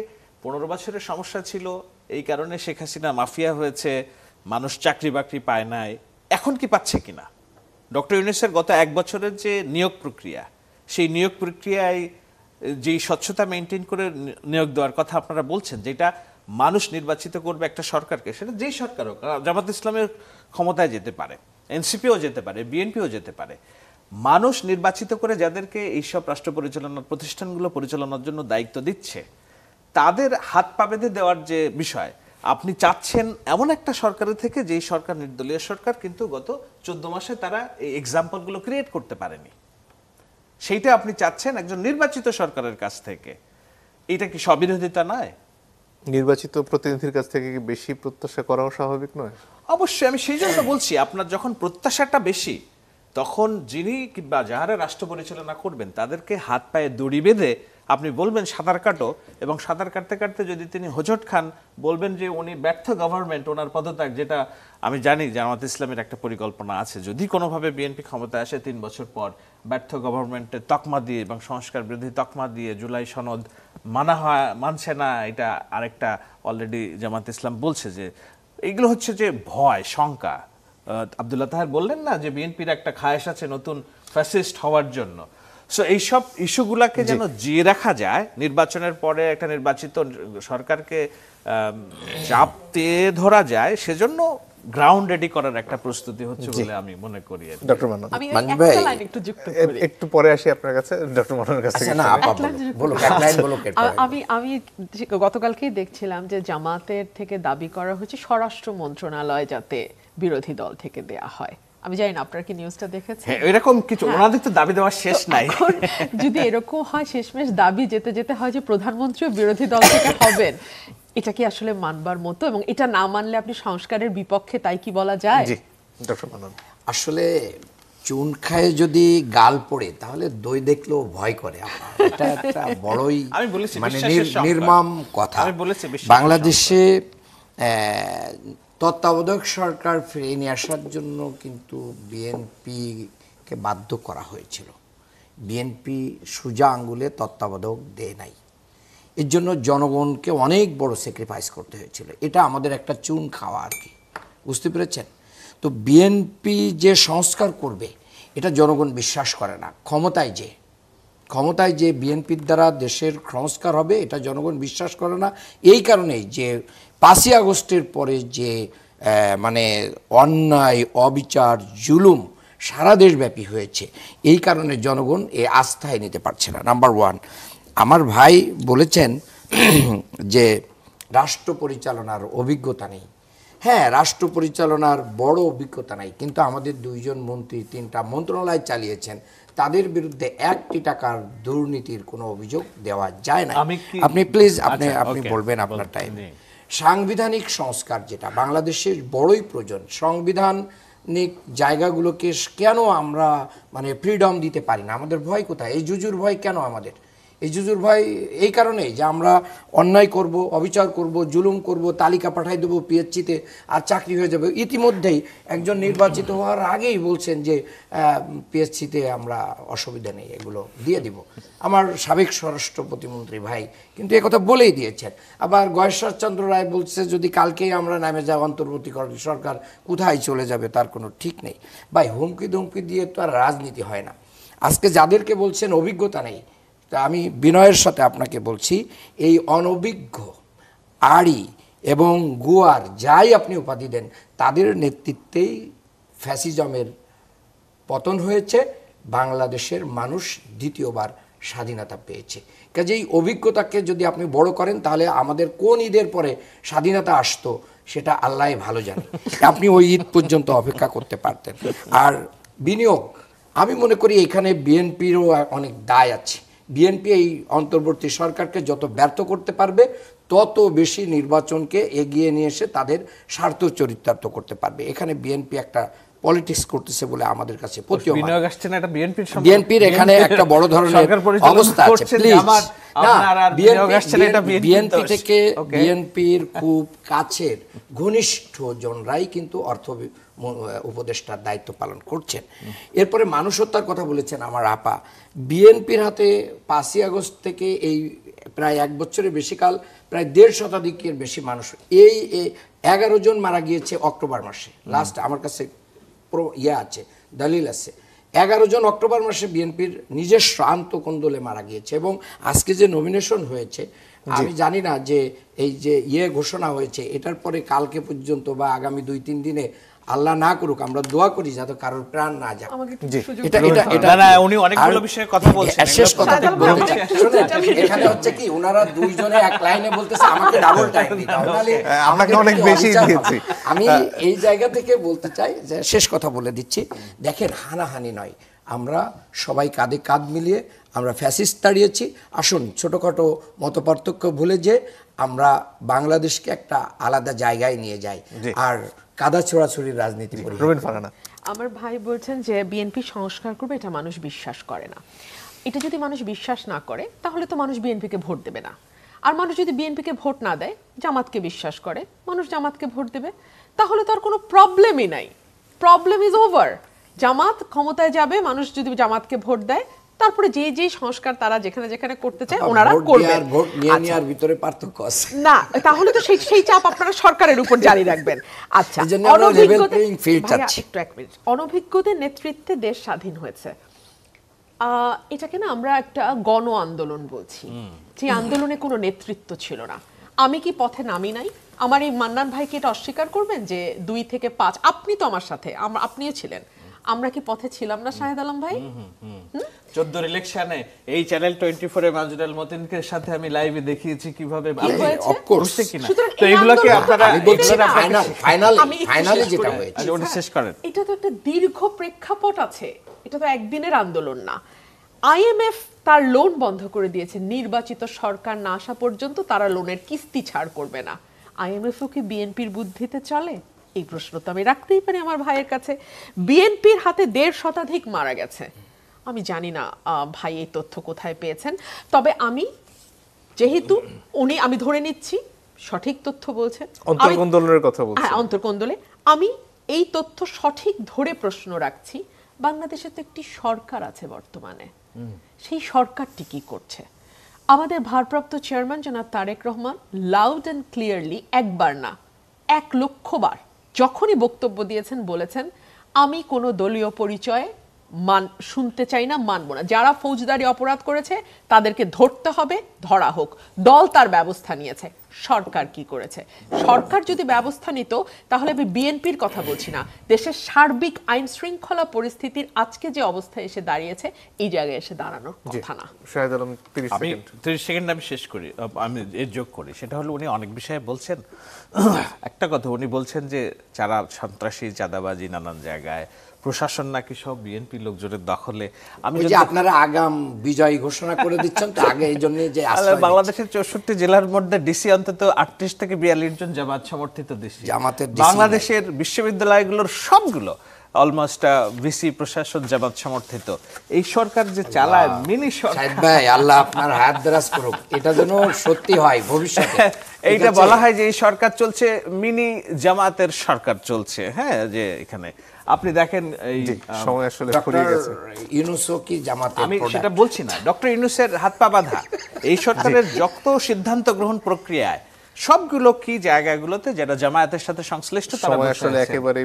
S2: 15 বছরের সমস্যা ছিল, এই কারণে শেখ হাসিনা মাফিয়া হয়েছে, মানুষ চাকরি বাকরি পায় নাই, এখন কি পাচ্ছে কিনা? ডক্টর ইউনূসের গত 1 বছরের যে নিয়োগ প্রক্রিয়া, সেই নিয়োগ প্রক্রিয়ায় যেই স্বচ্ছতা মেনটেন করে নিয়োগ দেওয়ার কথা আপনারা বলছেন, যেটা মানুষ নির্বাচিত করবে একটা সরকারকে, সেটা যেই সরকার হোক, জামাত ইসলামের ক্ষমতায় যেতে পারে, এনসিপিও যেতে পারে, বিএনপিও যেতে পারে, মানুষ নির্বাচিত করে যাদেরকে এইসব রাষ্ট্র পরিচালনার প্রতিষ্ঠানগুলো পরিচালনার জন্য দায়িত্ব দিচ্ছে, তাদের হাত পা বেঁধে দেওয়ার যে বিষয়, আপনি চাচ্ছেন এমন একটা সরকারের থেকে, যেই সরকার নির্দলীয় সরকার, কিন্তু গত 14 মাসে তারা এই এক্সাম্পলগুলো ক্রিয়েট করতে পারেনি, সেইটা আপনি চাচ্ছেন একজন নির্বাচিত সরকারের কাছ থেকে। এটা কি স্ববিরোধিতা নয়?
S1: নির্বাচিত প্রতিনিধির কাছ থেকে কি বেশি প্রত্যাশা করাও স্বাভাবিক নয়?
S2: অবশ্যই, আমি সেই জন্য বলছি, আপনার যখন প্রত্যাশাটা বেশি, তখন যিনি কিংবা যাহারা রাষ্ট্র পরিচালনা করবেন তাদেরকে হাত পায়ে দড়ি বেঁধে আপনি বলবেন সাঁতার কাটো, এবং সাঁতার কাটতে কাটতে যদি তিনি হোঁচট খান, বলবেন যে উনি ব্যর্থ গভর্নমেন্ট, ওনার পদত্যাগ। যেটা আমি জানি জামাত ইসলামের একটা পরিকল্পনা আছে, যদি কোনোভাবে বিএনপি ক্ষমতায় আসে 3 বছর পর, ব্যর্থ গভর্নমেন্টের তকমা দিয়ে এবং সংস্কার বিরোধী তকমা দিয়ে জুলাই সনদ মানছে না, এটা আরেকটা অলরেডি জামাত ইসলাম বলছে যে এইগুলো হচ্ছে যে ভয়, শঙ্কা। আব্দুল্লাহ তাহের বললেন না যে বিএনপির একটা খায়েশ আছে নতুন ফ্যাসিস্ট হওয়ার জন্য। সো এইসব ইস্যুগুলাকে যেন জিয়ে রাখা যায়, নির্বাচনের পরে একটা নির্বাচিত সরকারকে চাপতে ধরা যায়, সেজন্য গ্রাউন্ড রেডি করার একটা প্রস্তুতি হচ্ছে বলে আমি মনে করি।
S1: ডক্টর মান্নান,
S3: আমি
S4: মানব
S3: একটা
S4: ভাই,
S3: লাইন একটু যুক্ত করি।
S1: একটু পরে আসি আপনার কাছে, ডক্টর মান্নানের কাছে।
S4: আচ্ছা, না আপা বলো, এক লাইন বলো।
S3: আমি গতকালকেই দেখছিলাম যে জামাতের থেকে দাবি করা হচ্ছে স্বরাষ্ট্র মন্ত্রণালয় যাতে বিরোধী দল থেকে দেয়া হয়। আমি জানি না আপনারা কি নিউজটা দেখেছেন?
S2: হ্যাঁ, এরকম কিছু, ওনাদের তো দাবি দেওয়ার শেষ নাই।
S3: যদি এরকম হয়, শেষমেশ দাবি যেতে যেতে হয় যে প্রধানমন্ত্রীও বিরোধী দল থেকে হবেন, এটা কি আসলে মানবার মতো? এবং এটা না মানলে আপনি সংস্কারের বিপক্ষে, তাই কি বলা যায়?
S1: জি, ডক্টর মান্নান।
S4: আসলে চুন খায় যদি গাল পড়ে, তাহলে দই দেখলেও ভয় করে। এটা একটা বড়ই
S2: আমি বলেছি
S4: মানে
S2: বিশ্বাসের সংকট।
S4: নির্মম কথা।
S2: আমি বলেছি বিশ্বাসের
S4: বাংলাদেশে তত্ত্বাবধায়ক সরকার ফিরিয়ে নিয়ে আসার জন্য কিন্তু বিএনপিকে বাধ্য করা হয়েছিল। বিএনপি সোজা আঙ্গুলে তত্ত্বাবধায়ক দেয় নাই, এর জন্য জনগণকে অনেক বড় স্যাক্রিফাইস করতে হয়েছিল। এটা আমাদের একটা চুন খাওয়া আর কি, বুঝতে পেরেছেন? তো বিএনপি যে সংস্কার করবে এটা জনগণ বিশ্বাস করে না। ক্ষমতায় যে বিএনপির দ্বারা দেশের সংস্কার হবে এটা জনগণ বিশ্বাস করে না। এই কারণেই যে 5ই আগস্টের পরে যে মানে অন্যায়, অবিচার, জুলুম সারা দেশব্যাপী হয়েছে, এই কারণে জনগণ এই আস্থায় নিতে পারছে না। নাম্বার 1, আমার ভাই বলেছেন যে রাষ্ট্র পরিচালনার অভিজ্ঞতা নেই। হ্যাঁ, রাষ্ট্র পরিচালনার বড় অভিজ্ঞতা নাই, কিন্তু আমাদের 2 জন মন্ত্রী 3টা মন্ত্রণালয় চালিয়েছেন, তাদের বিরুদ্ধে 1 কোটি টাকার দুর্নীতির কোনো অভিযোগ দেওয়া যায় না। আপনি প্লিজ আপনি বলবেন আপনার টাইম। সাংবিধানিক সংস্কার যেটা বাংলাদেশের বড়ই প্রয়োজন, সাংবিধানিক জায়গাগুলোকে কেন আমরা মানে ফ্রিডম দিতে পারি না? আমাদের ভয় কোথায়? এই জুজুর ভয় কেন আমাদের? এই জুজুর ভয় এই কারণেই যে আমরা অন্যায় করব, অবিচার করব, জুলুম করব, তালিকা পাঠাই দেবো পিএইচসিতে আর চাকরি হয়ে যাবে। ইতিমধ্যেই একজন নির্বাচিত হওয়ার আগেই বলছেন যে পিএইচসিতে আমরা অসুবিধা নেই, এগুলো দিয়ে দিব। আমার সাবেক স্বরাষ্ট্র প্রতিমন্ত্রী ভাই কিন্তু একথা বলেই দিয়েছেন। আবার গয়েশ্বরচন্দ্র রায় বলছে যদি কালকেই আমরা নামে যাই অন্তর্বর্তীকালীন সরকার কোথায় চলে যাবে তার কোনো ঠিক নেই। ভাই, হুমকি ধুমকি দিয়ে তো আর রাজনীতি হয় না। আজকে যাদেরকে বলছেন অভিজ্ঞতা নেই, তা আমি বিনয়ের সাথে আপনাকে বলছি, এই অনভিজ্ঞ, আড়ি এবং গুয়ার যাই আপনি উপাধি দেন, তাদের নেতৃত্বেই ফ্যাসিজমের পতন হয়েছে, বাংলাদেশের মানুষ দ্বিতীয়বার স্বাধীনতা পেয়েছে। কাজেই অভিজ্ঞতাকে যদি আপনি বড় করেন তাহলে আমাদের কোন ঈদের পরে স্বাধীনতা আসতো সেটা আল্লাহই ভালো জানে। আপনি ওই ঈদ পর্যন্ত অপেক্ষা করতে পারতেন। আর বিনিয়োগ, আমি মনে করি এখানে বিএনপিরও অনেক দায় আছে। বিএনপি এই অন্তর্বর্তী সরকারকে যত ব্যর্থ করতে পারবে তত বেশি নির্বাচনকে এগিয়ে নিয়ে এসে তাদের স্বার্থ চরিতার্থ করতে পারবে। এখানে বিএনপি একটা পলিটিক্স করতেছে বলে আমাদের কাছে বিএনপির এখানে একটা বড় ধরনের অবস্থা আছে। প্লিজ বিএনপি থেকে বিএনপির খুব কাছের ঘনিষ্ঠ জনরাই কিন্তু অর্থ উপদেষ্টার দায়িত্ব পালন করছেন। এরপরে মানুষ হত্যার কথা বলেছেন আমার আপা। বিএনপির হাতে 5ই আগস্ট থেকে এই প্রায় 1 বছরের বেশি কাল প্রায় 1.5 শতাধিকের বেশি মানুষ, এই 11 জন মারা গিয়েছে অক্টোবর মাসে। লাস্ট আমার কাছে আছে, দলিল আছে। 11 জন অক্টোবর মাসে বিএনপির নিজস্ব আন্তঃকন্দলে মারা গিয়েছে। এবং আজকে যে নমিনেশন হয়েছে, আমি জানি না যে এই যে ঘোষণা হয়েছে এটার পরে কালকে পর্যন্ত বা আগামী 2-3 দিনে আল্লাহ না করুক, আমরা দোয়া করি যাতে কারোর প্রাণ না যায়।
S2: উনি অনেকগুলো বিষয়ে কথা বলছেন,
S4: শেষ কথা এখানে হচ্ছে কি ওনারা 2 জনে এক লাইনে বলতেছে আমাকে ডাবল টাইম দিতে হবে, নালে
S1: আমাকে অনেক বেশি দিয়েছি।
S4: আমি এই জায়গা থেকে বলতে চাই যে শেষ কথা বলে দিচ্ছি, দেখেন হানাহানি নয়, আমরা সবাই কাঁধে কাঁধ মিলিয়ে আমরা ফ্যাসিস্ট তাড়িয়েছি। আসুন ছোটখাটো মতপার্থক্য ভুলে যে আমরা বাংলাদেশকে একটা আলাদা জায়গায় নিয়ে যাই আর কাদা ছোড়াছুড়ির রাজনীতি করি।
S3: আমার ভাই বলছেন যে বিএনপি সংস্কার করবে, এটা মানুষ বিশ্বাস করে না। এটা যদি মানুষ বিশ্বাস না করে তাহলে তো মানুষ বিএনপিকে ভোট দেবে না। আর মানুষ যদি বিএনপিকে ভোট না দেয়, জামাতকে বিশ্বাস করে, মানুষ জামাতকে ভোট দেবে। তাহলে তো আর কোনো প্রবলেমই নাই, প্রবলেম ইজ ওভার। জামাত ক্ষমতায় যাবে, মানুষ যদি জামাতকে ভোট দেয়, তারপরে যে যে সংস্কার তারা যেখানে যেখানে করতে চায় ওনারা করবেন।
S4: ভোট নিয়ে নেওয়ার ভিতরে পার্থক্য আছে
S3: না, তাহলে তো সেই চাপ আপনারা সরকারের উপর জারি রাখবেন। আচ্ছা, অনভিজ্ঞদের নেতৃত্বে দেশ স্বাধীন হয়েছে, এটাকে না আমরা একটা গণ আন্দোলন বলছি, যে আন্দোলনে কোনো নেতৃত্ব ছিল না। আমি কি পথে নামি নাই? আমার এই মান্নান ভাইকে এটা অস্বীকার করবেন যে 2 থেকে 5, আপনি তো আমার সাথে, আপনিও ছিলেন, আমরা কি পথে ছিলাম না শাহেদ আলম ভাই?
S2: 14 ইলেকশনে এই চ্যানেল 24 এ মাজুদ আল মতিনের সাথে আমি লাইভে দেখিয়েছি কিভাবে
S4: অফকোর্স
S2: কিনা। তো এগুলোকে আপনারা
S4: ফাইনালি যেটা হয়েছে
S2: ওটা শেষ করেন।
S3: এটা তো একটা দীর্ঘ প্রেক্ষাপট আছে, এটা তো একদিনের আন্দোলন না। আইএমএফ তার লোন বন্ধ করে দিয়েছে, নির্বাচিত সরকার না আসা পর্যন্ত তারা লোনের কিস্তি ছাড় করবে না। আইএমএফও কি বিএনপির বুদ্ধিতে চলে? এই প্রশ্ন তো আমি রাখতেই পারি আমার ভাইয়ের কাছে। বিএনপির হাতে 1.5 শতাধিক মারা গেছে। আমি জানি না ভাই এই তথ্য কোথায় পেয়েছেন, তবে আমি যেহেতু আমি ধরে নিচ্ছি সঠিক তথ্য বলছেন।
S1: অন্তর্কোন্দলের কথা বলছি।
S3: হ্যাঁ, অন্তর্কোন্দলে আমি এই তথ্য সঠিক ধরে প্রশ্ন রাখছি, বাংলাদেশে তো একটি সরকার আছে বর্তমানে, সেই সরকারটি কি করছে? আমাদের ভারপ্রাপ্ত চেয়ারম্যান জনাব Tarique Rahman loud and clearly, একবার না 1,00,000 বার যখনই বক্তব্য দিয়েছেন বলেছেন, আমি কোনো দলীয় পরিচয়ে শুনতে চাই না, মানব না। যারা ফৌজদারি অপরাধ করেছে তাদেরকে ধরতে হবে, ধরা হোক। দল তার ব্যবস্থা নিয়েছে। সরকার কি করেছে? সরকার যদি ব্যবস্থা নিত তাহলে আমি বিএনপির কথা বলছি না, দেশের সার্বিক আইন শৃঙ্খলা পরিস্থিতির আজকে যে অবস্থায় এসে দাঁড়িয়েছে, এই জায়গায় এসে দাঁড়ানোর কথা না।
S1: শাহেদ আলম 30
S2: আমি
S1: সেকেন্ড।
S2: 30 সেকেন্ড আমি শেষ করি, আমি এর যোগ করি। সেটা হলো উনি অনেক বিষয়ে বলছেন। একটা কথা উনি বলছেন যে যারা সন্ত্রাসী, চাঁদাবাজি নানান জায়গায়, প্রশাসন নাকি সব বিএনপি লোকজনের দখলে। আমি
S4: ওই যে আপনারা আগাম বিজয় ঘোষণা করে দিচ্ছেন তো আগে, এই জন্য যে আশ্রয়
S2: বাংলাদেশের 64 জেলার মধ্যে ডিসি অন্তত 38 থেকে 42 জন জামাত সমর্থিত ডিসি।
S4: জামাতের DC
S2: বাংলাদেশের বিশ্ববিদ্যালয়গুলোর সবগুলো অলমোস্ট ভিসি প্রশাসন জামাত সমর্থিত। এই সরকার যে চালায় মিনি সরকার,
S4: শাহেদ ভাই আল্লাহ আপনার হায়াত দারাজ করুক, এটা যেন সত্যি হয় ভবিষ্যতে।
S2: এইটা বলা হয় যে এই সরকার চলছে মিনি জামাতের সরকার চলছে। হ্যাঁ, যে এখানে আপনি দেখেন এই
S1: সময় আসলে
S4: ডক্টর
S1: ফুরিয়ে গেছে।
S4: ইউনূসও কি জামাতের
S2: আমি
S4: product?
S2: সেটা বলছি না, ডক্টর ইউনূসের হাত পা বাঁধা। এই সরকারের যত সিদ্ধান্ত গ্রহণ প্রক্রিয়ায় সবগুলো কি জায়গাগুলোতে যারা জামায়াতের সাথে সংশ্লিষ্ট তারা
S1: সময়
S2: বসে
S1: আসলে
S2: আছেন।
S1: একেবারে